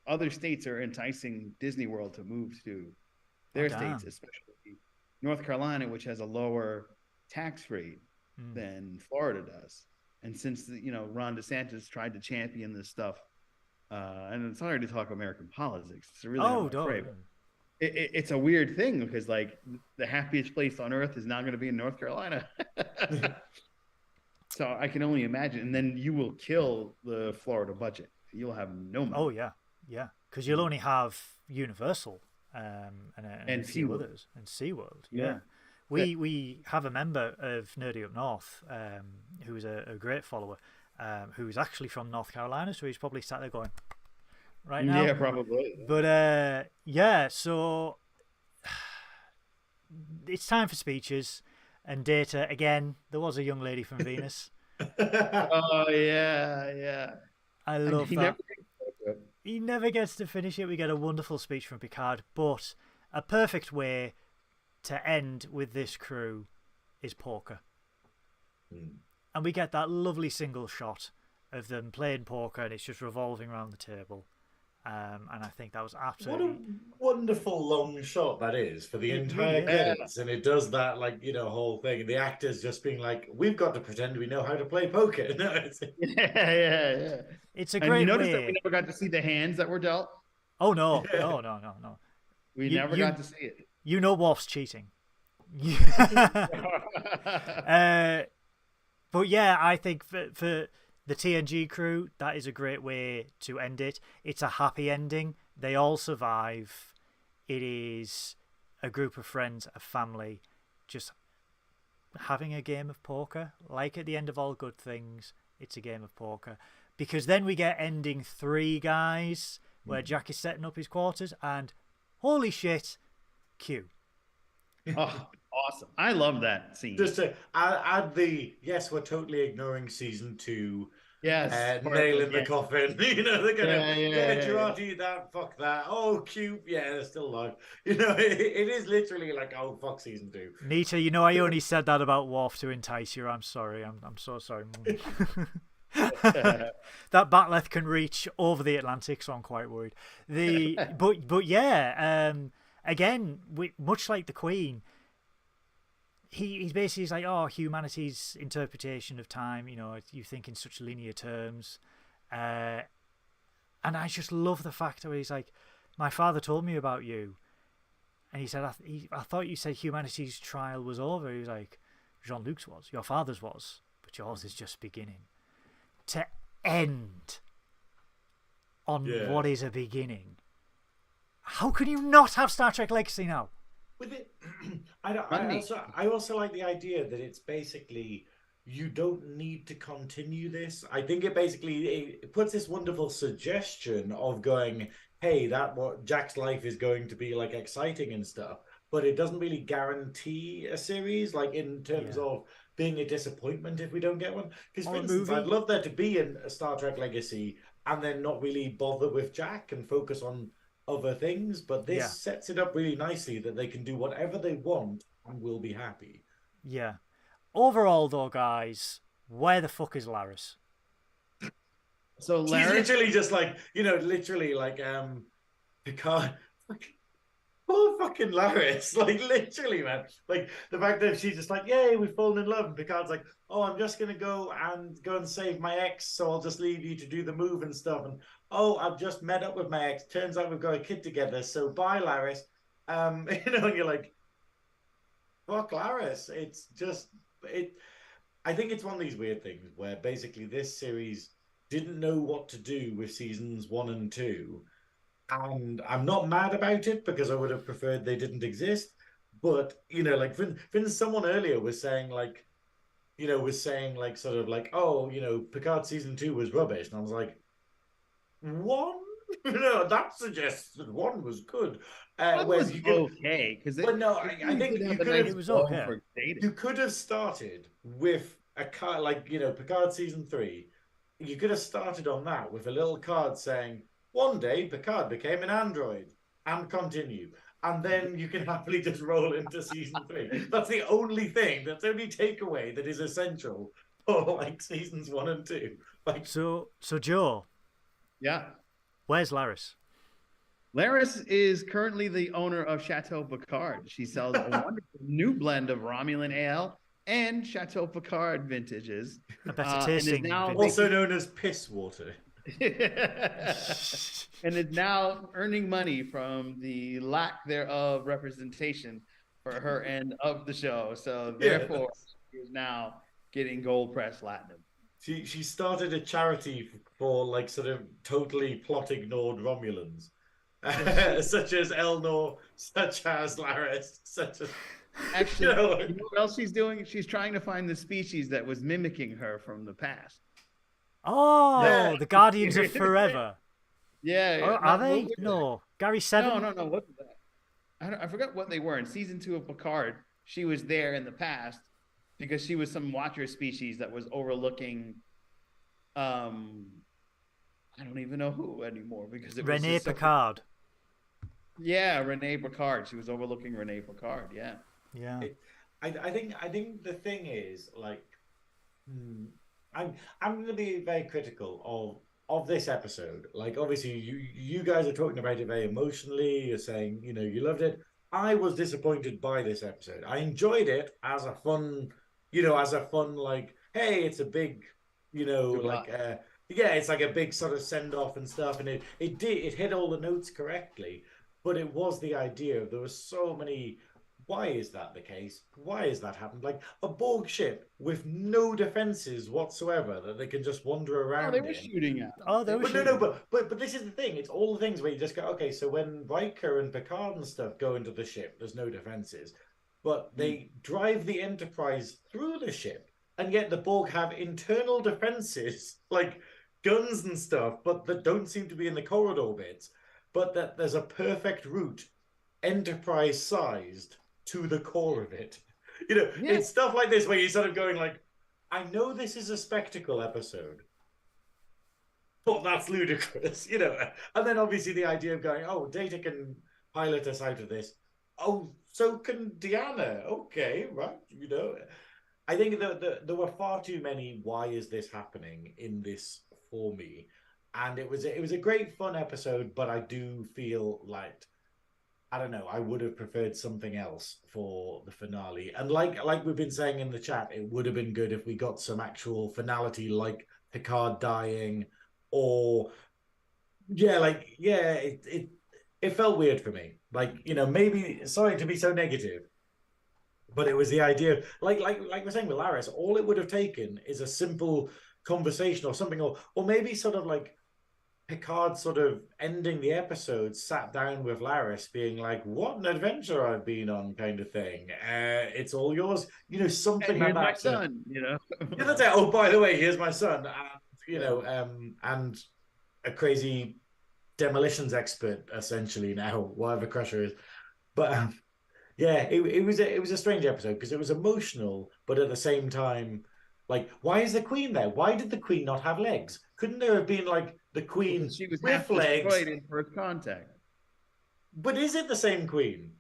other states are enticing Disney World to move to their states, especially North Carolina, which has a lower tax rate than Florida does. And since Ron DeSantis tried to champion this stuff, and it's hard to talk American politics. It's really it's a weird thing because like the happiest place on earth is now going to be in North Carolina. So I can only imagine. And then you will kill the Florida budget. You'll have no money.
Oh yeah, because you'll only have Universal and a few
SeaWorld.
others and SeaWorld.
Yeah.
We have a member of Nerdy Up North who is a great follower who's actually from North Carolina, so he's probably sat there going right now.
Yeah, probably.
But so it's time for speeches and data again. There was a young lady from Venus.
Oh yeah.
I love that. He never gets to finish it. We get a wonderful speech from Picard, but a perfect way to end with this crew is poker. And we get that lovely single shot of them playing poker, and it's just revolving around the table. And I think that was absolutely...
What a wonderful long shot that is for the entire
really
credits. And it does that, like, whole thing. And the actors just being like, we've got to pretend we know how to play poker. No,
Yeah.
It's a great
notice
way.
that we never got to see the hands that were dealt?
Oh, no.
We never got to see it.
You know Worf's cheating. But yeah, I think for the TNG crew, that is a great way to end it. It's a happy ending. They all survive. It is a group of friends, a family, just having a game of poker. Like at the end of all good things, it's a game of poker. Because then we get ending 3, guys, where Jack is setting up his quarters, and holy shit, Q.
Oh, awesome. I love that scene.
Just to add yes, we're totally ignoring season 2.
Yes.
Nail in the coffin. They're gonna Girardi that, fuck that. Oh, cute. Yeah, they're still alive. It is literally like, oh, fuck season 2.
Nita, I only said that about Worf to entice you. I'm sorry. I'm so sorry. That Batleth can reach over the Atlantic, so I'm quite worried. But yeah, again, much like the Queen, he's basically like, oh, humanity's interpretation of time, you think in such linear terms. And I just love the fact that he's like, my father told me about you. And he said, I thought you said humanity's trial was over. He was like, Jean-Luc's was, your father's was, but yours is just beginning. To end on what is a beginning. How can you not have Star Trek Legacy now?
With it, I also like the idea that it's basically, you don't need to continue this. I think it puts this wonderful suggestion of going, hey, what Jack's life is going to be like exciting and stuff, but it doesn't really guarantee a series, like in terms of being a disappointment if we don't get one. Because for instance, I'd love there to be a Star Trek Legacy and then not really bother with Jack and focus on other things, but this sets it up really nicely that they can do whatever they want and we'll be happy.
Yeah. Overall, though, guys, where the fuck is Laris?
So Laris,
she's literally just like, Picard. Poor fucking Laris, like literally, man. Like the fact that she's just like, yay, we've fallen in love, and Picard's like, oh, I'm just gonna go and save my ex, so I'll just leave you to do the move and stuff. And oh, I've just met up with my ex. Turns out we've got a kid together, so bye, Laris. And you're like, fuck Laris. It's just I think it's one of these weird things where basically this series didn't know what to do with seasons 1 and 2. And I'm not mad about it because I would have preferred they didn't exist. But, like, someone earlier was saying, like, sort of like, oh, Picard season 2 was rubbish. And I was like, 1? That suggests that 1 was good.
Whereas you could, okay.
But no, I think you could have,
it was okay.
You could have started with a card, like, Picard season 3. You could have started on that with a little card saying, one day, Picard became an android, and continue. And then you can happily just roll into season 3. That's the only thing, that's the only takeaway that is essential for, like, seasons 1 and 2. Like,
So Joe.
Yeah.
Where's Laris?
Laris is currently the owner of Chateau Picard. She sells a wonderful new blend of Romulan ale and Chateau Picard vintages.
A better tasting.
Now
also known as piss water.
And is now earning money from the lack thereof representation for her end of the show. So therefore, she is now getting gold press platinum.
She started a charity for like sort of totally plot ignored Romulans, such as Elnor, such as Laris, such as
actually, you know what else she's doing? She's trying to find the species that was mimicking her from the past.
Oh, yeah. The Guardians of Forever.
Yeah.
Oh, are they? No. Gary Seven?
No. What was that? I forgot what they were. In season 2 of Picard, she was there in the past because she was some Watcher species that was overlooking. I don't even know who anymore because it was
Renee Picard.
Yeah, Renee Picard. She was overlooking Renee Picard. Yeah.
Yeah.
I think the thing is like, I'm going to be very critical of this episode. Like, obviously, you guys are talking about it very emotionally. You're saying, you know, you loved it. I was disappointed by this episode. I enjoyed it as a fun, like, hey, it's a big, it's like a big sort of send off and stuff, and it hit all the notes correctly. But it was the idea. There were so many. Why is that the case? Why has that happened? Like a Borg ship with no defenses whatsoever that they can just wander around.
Oh, they were shooting at them.
Oh, they were shooting.
No, but this is the thing. It's all the things where you just go, okay, so when Riker and Picard and stuff go into the ship, there's no defenses. But they drive the Enterprise through the ship, and yet the Borg have internal defenses, like guns and stuff, but that don't seem to be in the corridor bits. But that there's a perfect route, Enterprise-sized, to the core of it. You know, it's stuff like this where you're sort of going like, I know this is a spectacle episode, but that's ludicrous, you know. And then obviously the idea of going, oh, Data can pilot us out of this. Oh, so can Deanna. Okay, right, you know. I think there were far too many why is this happening in this for me. And it was a great fun episode, but I do feel like, I don't know, I would have preferred something else for the finale. And like we've been saying in the chat, it would have been good if we got some actual finality, like Picard dying, or it felt weird for me. Like, you know, maybe, sorry to be so negative, but it was the idea, like we're saying with Laris, all it would have taken is a simple conversation or something, or maybe sort of like Picard sort of ending the episode, sat down with Laris being like, what an adventure I've been on, kind of thing. It's all yours. You know, something like that.
My son, you know.
Yeah, that's it. Oh, by the way, here's my son. And, you know, and a crazy demolitions expert, essentially, now, whatever Crusher is. But, it was a strange episode because it was emotional, but at the same time, like, why is the Queen there? Why did the Queen not have legs? Couldn't there have been like the Queen
she was
with legs
in First Contact?
But is it the same Queen?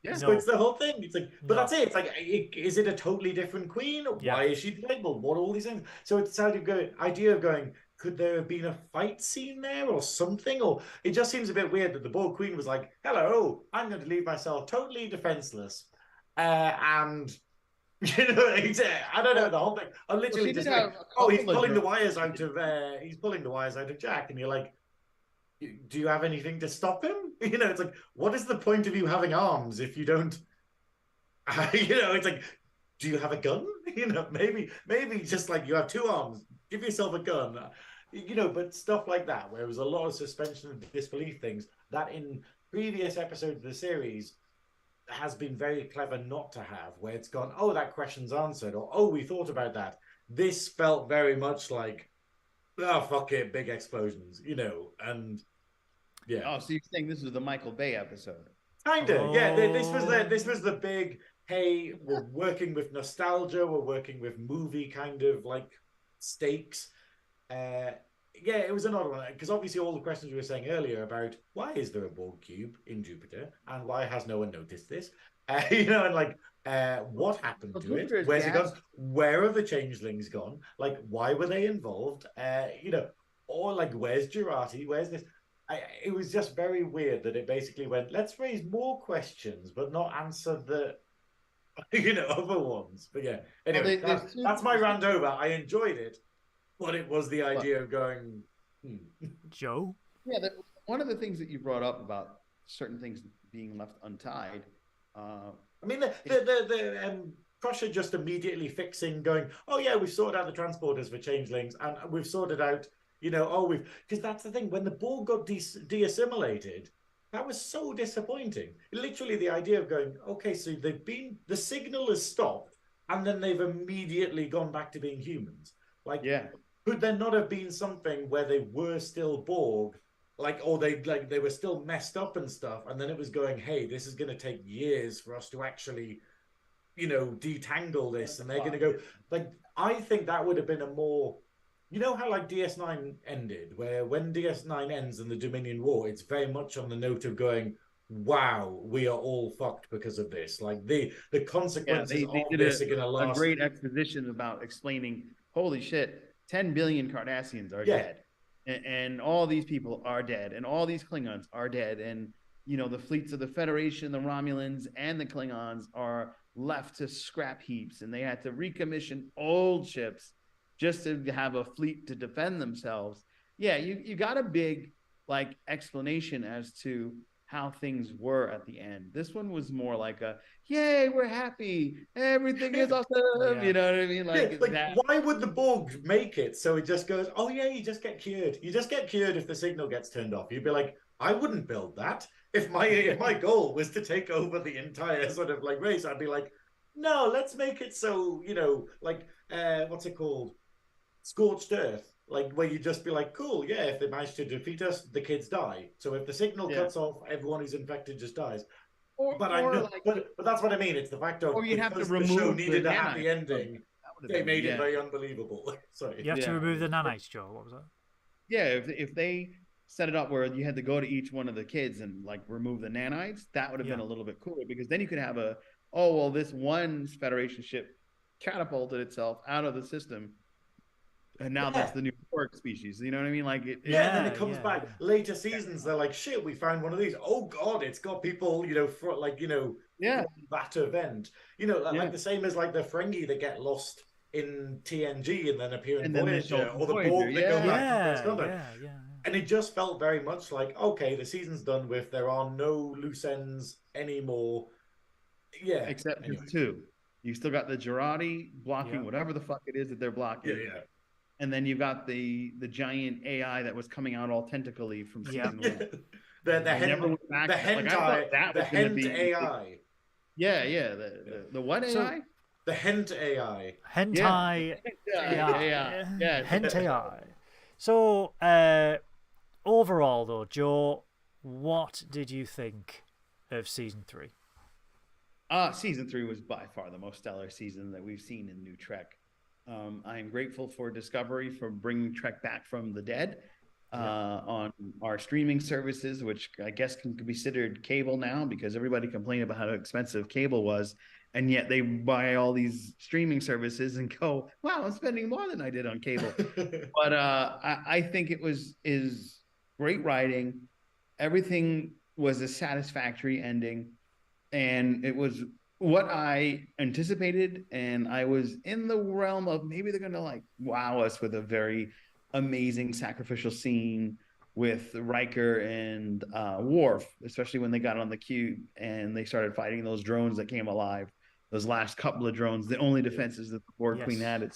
Yeah,
so it's the whole thing. It's like, but that's it. It's like, is it a totally different Queen? Why is she disabled? What are all these things? So it's how the idea of going, could there have been a fight scene there or something? Or it just seems a bit weird that the Borg Queen was like, hello, I'm going to leave myself totally defenseless, and. You know, I don't know the whole thing. I'm literally just like, he's pulling the wires out of Jack, and you're like, do you have anything to stop him? You know, it's like, what is the point of you having arms if you don't? You know, it's like, do you have a gun? You know, maybe just like you have two arms, give yourself a gun. You know, but stuff like that, where there was a lot of suspension of disbelief things that in previous episodes of the series has been very clever not to have, where it's gone, oh, that question's answered, or oh, we thought about that. This felt very much like, oh, fuck it, big explosions, you know, and yeah.
Oh, so you're saying this was the Michael Bay episode?
Kinda, yeah. This was the big, hey, we're working with nostalgia, we're working with movie kind of like stakes. Yeah, it was an odd one, because obviously all the questions we were saying earlier about why is there a Borg cube in Jupiter and why has no one noticed this? You know, and like, what happened to it? Where's it gone? Where are the changelings gone? Like, why were they involved? You know, or like, where's Jurati? Where's this? It was just very weird that it basically went, let's raise more questions, but not answer the, you know, other ones. But yeah, anyway, that's my rant over. I enjoyed it. But it was the idea of going,
Joe?
Yeah, one of the things that you brought up about certain things being left untied.
I mean, the Crusher just immediately fixing, going, oh yeah, we've sorted out the transporters for changelings, and we've sorted out, because that's the thing, when the Borg got de-assimilated, that was so disappointing. Literally the idea of going, okay, so the signal has stopped, and then they've immediately gone back to being humans. Like, could there not have been something where they were still Borg, or they were still messed up and stuff, and then it was going, hey, this is going to take years for us to actually, detangle this, and they're going to go, I think that would have been a more, how like DS9 ended, where when DS9 ends in the Dominion War, it's very much on the note of going, wow, we are all fucked because of this. Like the consequences
they
of
did
this are going to last.
A great exposition about explaining, holy shit, 10 billion Cardassians are dead. And all these people are dead. And all these Klingons are dead. And, the fleets of the Federation, the Romulans, and the Klingons are left to scrap heaps. And they had to recommission old ships just to have a fleet to defend themselves. Yeah, you got a big, explanation as to how things were at the end. This one was more like a, yay, we're happy, everything is awesome. You know what I mean?
Why would the Borg make it so it just goes, oh yeah, you just get cured. You just get cured if the signal gets turned off. You'd be like, I wouldn't build that. If my goal was to take over the entire sort of race, I'd be like, no, let's make it so, what's it called? Scorched Earth. Where you just be like, cool, yeah, if they manage to defeat us, the kids die. So if the signal cuts off, everyone who's infected just dies. But that's what I mean. It's the fact of,
you'd have to
the show needed a happy ending, they made it very unbelievable. Sorry.
You have to remove the nanites, Joe. What was that?
Yeah, if they set it up where you had to go to each one of the kids and remove the nanites, that would have been a little bit cooler, because then you could have this one Federation ship catapulted itself out of the system. And now that's the new Borg species. You know what I mean?
And then it comes back later seasons. They're like, shit, we found one of these. Oh God, it's got people, from that event. The same as the Ferengi that get lost in TNG and then appear in Voyager, or the Borg that go back to First Contact. And it just felt very much like, okay, the season's done with. There are no loose ends anymore. Yeah,
except for two. You still got the Jurati blocking whatever the fuck it is that they're blocking.
Yeah.
And then you've got the giant AI that was coming out all tentacly from season one.
the Hent AI.
Yeah. The what AI?
The Hent AI.
Hentai
AI. Yeah.
Hent AI. So, overall, though, Joe, what did you think of season 3?
Season 3 was by far the most stellar season that we've seen in New Trek. I'm grateful for Discovery for bringing Trek back from the dead on our streaming services, which I guess can be considered cable now, because everybody complained about how expensive cable was, and yet they buy all these streaming services and go, wow, I'm spending more than I did on cable. But I think is great writing. Everything was a satisfactory ending, and it was what I anticipated, and I was in the realm of maybe they're gonna wow us with a very amazing sacrificial scene with Riker and Worf, especially when they got on the cube and they started fighting those drones that came alive. Those last couple of drones, the only defenses that the Borg Queen had.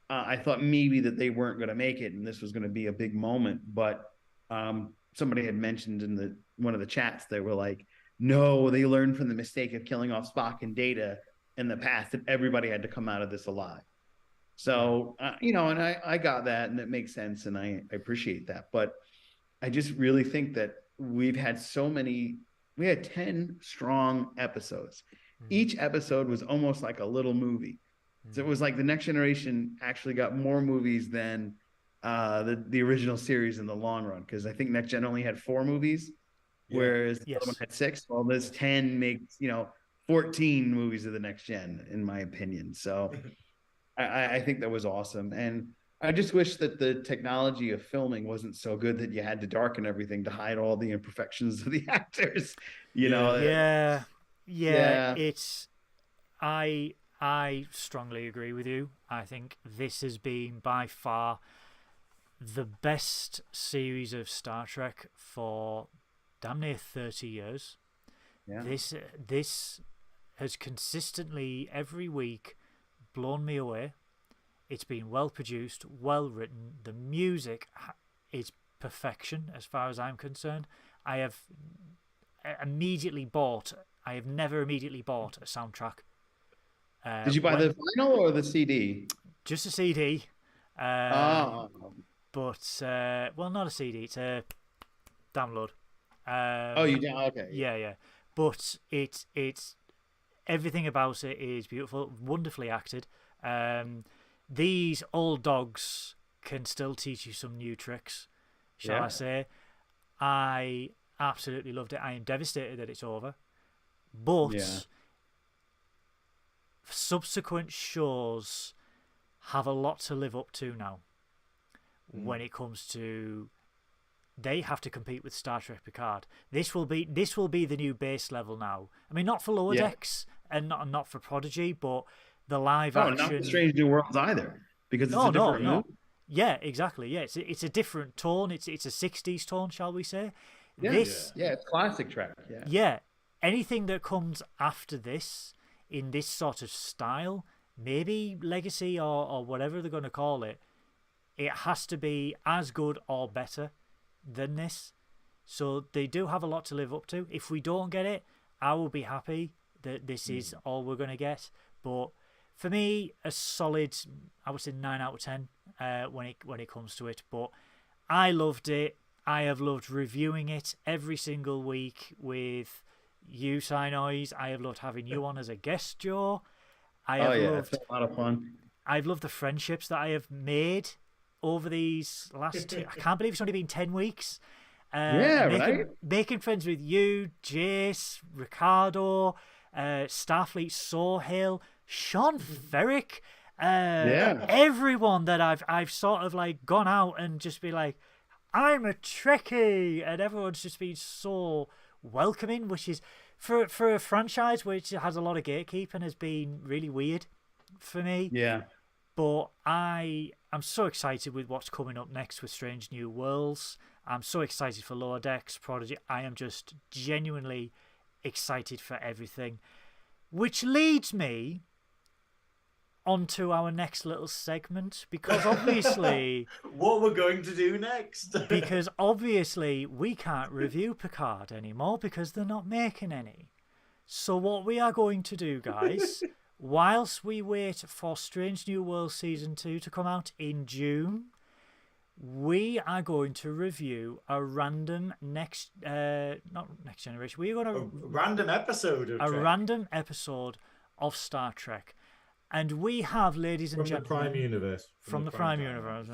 I thought maybe that they weren't going to make it, and this was going to be a big moment. But somebody had mentioned in one of the chats, they were like, no, they learned from the mistake of killing off Spock and Data in the past that everybody had to come out of this alive. So, and I got that, and it makes sense, and I appreciate that. But I just really think that we had 10 strong episodes. Each episode was almost like a little movie. So it was like the Next Generation actually got more movies than the original series in the long run, because I think Next Gen only had 4 movies. Whereas the other one had 6. Well, this 10 makes 14 movies of the Next Gen, in my opinion. So I think that was awesome, and I just wish that the technology of filming wasn't so good that you had to darken everything to hide all the imperfections of the actors.
It's I strongly agree with you. I think this has been by far the best series of Star Trek for damn near 30 years. This has consistently, every week, blown me away. It's been well produced, well written. The music is perfection as far as I'm concerned. I have never immediately bought a soundtrack.
Did you buy the vinyl or the CD?
Just a CD. But not a CD. It's a download.
You did? Okay.
Yeah. But it's everything about it is beautiful, wonderfully acted. These old dogs can still teach you some new tricks, shall I say. I absolutely loved it. I am devastated that it's over. But subsequent shows have a lot to live up to now when it comes to they have to compete with Star Trek Picard. This will be the new base level now. I mean, not for Lower Decks and not for Prodigy, but the live action.
Not for Strange New Worlds either, because it's a different movie.
Yeah, exactly. Yeah, it's a different tone. It's a 60s tone, shall we say?
Yeah, it's classic Trek.
Yeah. Anything that comes after this in this sort of style, maybe Legacy or whatever they're going to call it, it has to be as good or better than this. So they do have a lot to live up to. If we don't get it, I will be happy that this is all we're going to get. But for me, a solid, I would say 9 out of 10 when it comes to it. But I loved it. I have loved reviewing it every single week with you, Synoiz. I have loved having you on as a guest, Joe.
It's a lot of fun.
I've loved the friendships that I have made over these last I can't believe it's only been 10 weeks. Making friends with you, Jace, Ricardo, Starfleet Sohail, Sean Ferrick, everyone that I've sort of like gone out and just be like, I'm a Trekkie, and everyone's just been so welcoming, which is for a franchise which has a lot of gatekeeping has been really weird for me.
Yeah.
But I'm so excited with what's coming up next with Strange New Worlds. I'm so excited for Lower Decks, Prodigy. I am just genuinely excited for everything. Which leads me onto our next little segment, because obviously...
what we're going to do next?
Because obviously we can't review Picard anymore because they're not making any. So what we are going to do, guys... whilst we wait for Strange New Worlds Season 2 to come out in June, we are going to review a random not next generation. We're going to
a random episode of Trek.
Random episode of Star Trek, and we have, ladies and gentlemen,
from the Prime Universe.
From the Prime Universe,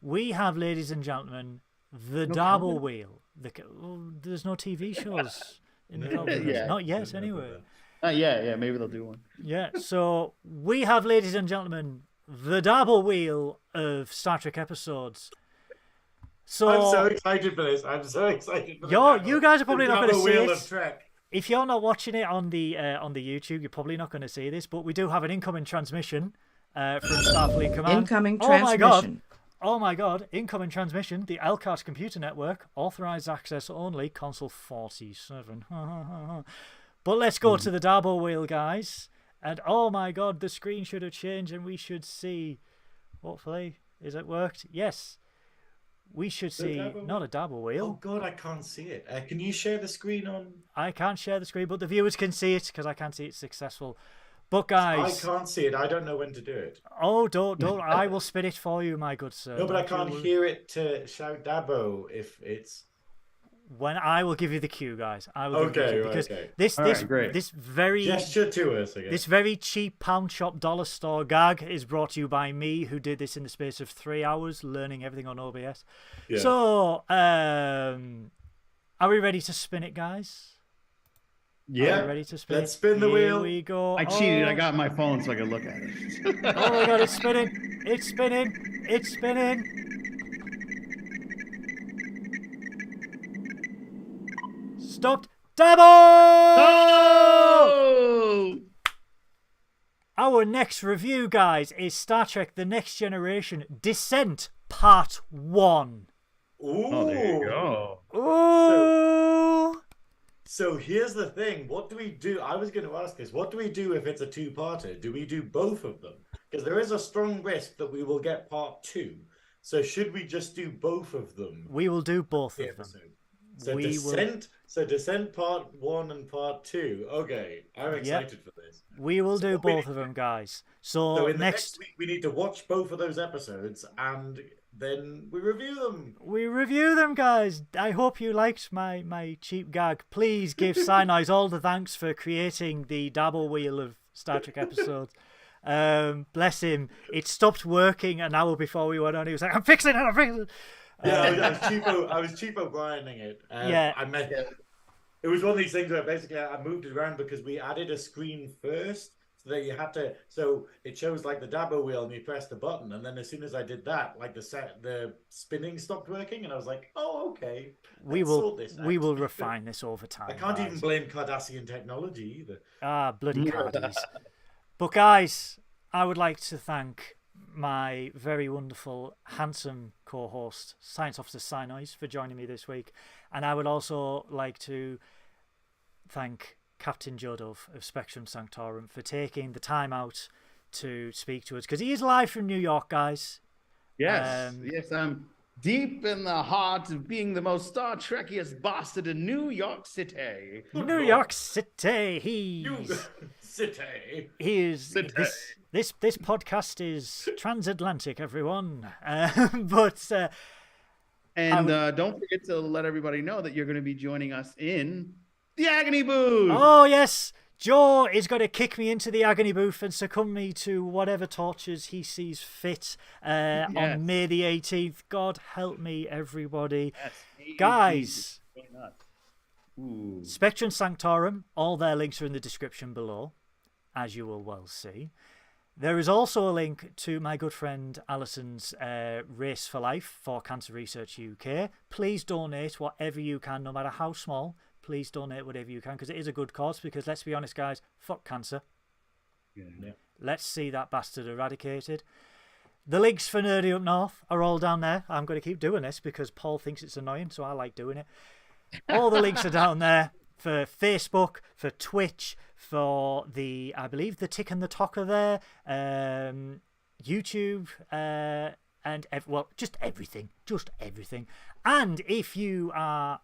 we have, ladies and gentlemen, the Double Wheel. There's no TV shows in the Double Wheel. Not yet, anyway.
Maybe they'll do one.
Yeah, so we have, ladies and gentlemen, the Double Wheel of Star Trek episodes. So
I'm so excited for this.
You guys are probably not going to see
it.
Of Trek. If you're not watching it on the YouTube, you're probably not going to see this. But we do have an incoming transmission from Starfleet Command.
Incoming transmission.
Oh my God! Incoming transmission. The LCART computer network, authorized access only. Console 47. But let's go to the Double Wheel, guys. And oh my God, the screen should have changed and we should see. Hopefully, is it worked? Yes. We should see not a Double Wheel.
Oh God, I can't see it. Can you share the screen on?
I can't share the screen, but the viewers can see it because I can't see it successful. But guys,
I can't see it. I don't know when to do it.
Oh, don't! I will spin it for you, my good sir.
No, but I can't hear it to shout Dabo if it's.
When I will give you the cue, guys. I will give you the cue because this very
gesture to us again.
This very cheap pound shop dollar store gag is brought to you by me, who did this in the space of 3 hours, learning everything on OBS. Yeah. So, are we ready to spin it, guys?
Yeah.
Ready to spin?
Let's spin the wheel.
Here we go.
I cheated. I got my phone so I could look at it.
Oh my God! It's spinning! It's spinning! It's spinning! Stopped. Double!
Oh!
Our next review, guys, is Star Trek The Next Generation Descent Part 1.
Ooh. Oh,
there you go.
Ooh.
So here's the thing. What do we do? I was going to ask this. What do we do if it's a two-parter? Do we do both of them? Because there is a strong risk that we will get part 2. So should we just do both of them?
We will do both of them.
So Descent part 1 and part 2. Okay, I'm excited for this.
We will do both of them, guys. So
in the next week, we need to watch both of those episodes and then we review them.
We review them, guys. I hope you liked my cheap gag. Please give Synoiz all the thanks for creating the dabble wheel of Star Trek episodes. Bless him. It stopped working an hour before we went on. He was like, I'm fixing it.
Yeah, I was cheap O'Briening it. It was one of these things where basically I moved it around because we added a screen first. So that you had to, so it shows like the dabber wheel and you press the button, and then as soon as I did that, like the spinning stopped working, and I was like, oh, okay.
We will refine this over time.
I can't even blame Cardassian technology either.
Ah, bloody Cardies. But guys, I would like to thank my very wonderful, handsome co-host, Science Officer Synoiz, for joining me this week, and I would also like to thank Captain Jodov of Spectrum Sanctorum for taking the time out to speak to us, because he is live from New York, guys.
Yes, yes, I'm deep in the heart of being the most Star Trekiest bastard in New York City.
New York City. This podcast is transatlantic, everyone. But
don't forget to let everybody know that you're going to be joining us in the Agony Booth.
Oh, yes. Joe is going to kick me into the Agony Booth and succumb me to whatever tortures he sees fit on May the 18th. God help me, everybody.
Yes,
guys, Spectrum Sanctorum, all their links are in the description below, as you will well see. There is also a link to my good friend Alison's Race for Life for Cancer Research UK. Please donate whatever you can, no matter how small. Please donate whatever you can, because it is a good cause. Because let's be honest, guys, fuck cancer.
Yeah.
Let's see that bastard eradicated. The links for Nerdy Up North are all down there. I'm going to keep doing this because Paul thinks it's annoying, so I like doing it. All the links are down there for Facebook, for Twitch, for I believe the Tick and the Talk are there, YouTube, and just everything, And if you've got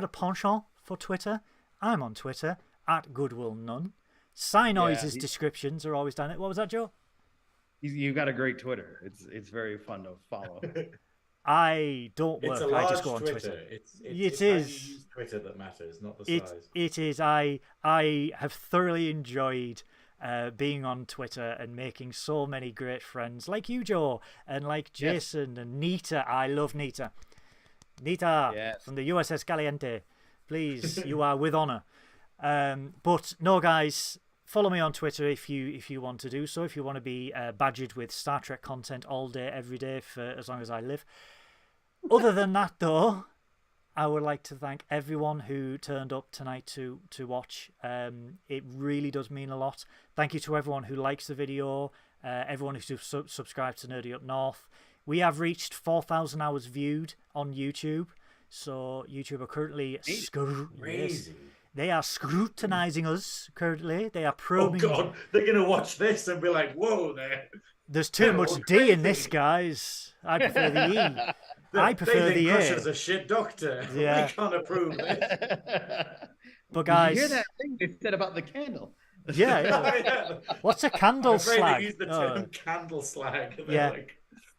a penchant for Twitter, I'm on Twitter at Goodwill None. Synoiz's descriptions are always down there. What was that, Joe?
You've got a great Twitter. It's very fun to follow.
I don't work. I just go on Twitter.
It is Twitter that matters, not the size. It is.
I have thoroughly enjoyed being on Twitter and making so many great friends, like you, Joe, and like Jason and Nita. I love Nita. Nita from the USS Caliente. Please, you are with honor. But no, guys, follow me on Twitter if you want to do so. If you want to be badgered with Star Trek content all day, every day for as long as I live. Other than that, though, I would like to thank everyone who turned up tonight to watch. It really does mean a lot. Thank you to everyone who likes the video, everyone who subscribed to Nerdy Up North. We have reached 4,000 hours viewed on YouTube. So YouTube are currently they are scrutinizing us currently. They are probing.
Oh God, they're gonna watch this and be like, "Whoa,
there's too much D in this, guys. I prefer the E. I prefer the A."
Crusher's a shit doctor.
Yeah.
We can't approve this.
But guys,
you hear that thing they said about the candle?
Yeah. What's a candle slag?
They used the term candle slag.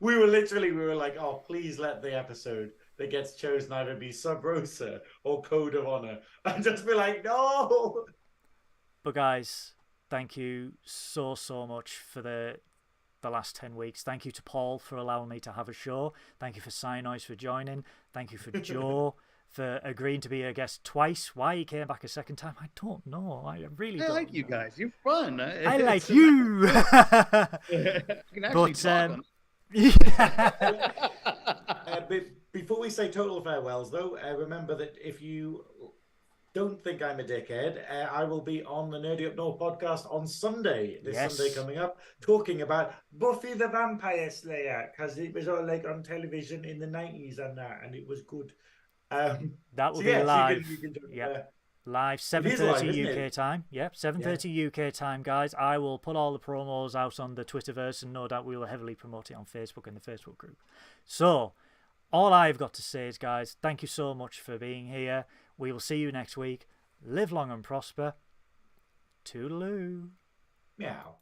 We were like, oh, please let the episode that gets chosen either be Sub Rosa or Code of Honor. And just be like, no.
But guys, thank you so much for the last 10 weeks. Thank you to Paul for allowing me to have a show. Thank you for Synoiz for joining. Thank you for Joe for agreeing to be a guest twice. Why he came back a second time, I don't know. I really don't
like
know.
You guys. You're fun.
I like you.
You can actually talk
before we say total farewells, though, remember that if you don't think I'm a dickhead, I will be on the Nerdy Up North podcast on Sunday, Sunday coming up, talking about Buffy the Vampire Slayer, because it was all like on television in the 90s and it was good.
That will be live.
You can
Live, 7:30 UK time. Yep, 7:30 UK time, guys. I will put all the promos out on the Twitterverse, and no doubt we will heavily promote it on Facebook in the Facebook group. So, all I've got to say is, guys, thank you so much for being here. We will see you next week. Live long and prosper. Toodaloo.
Meow.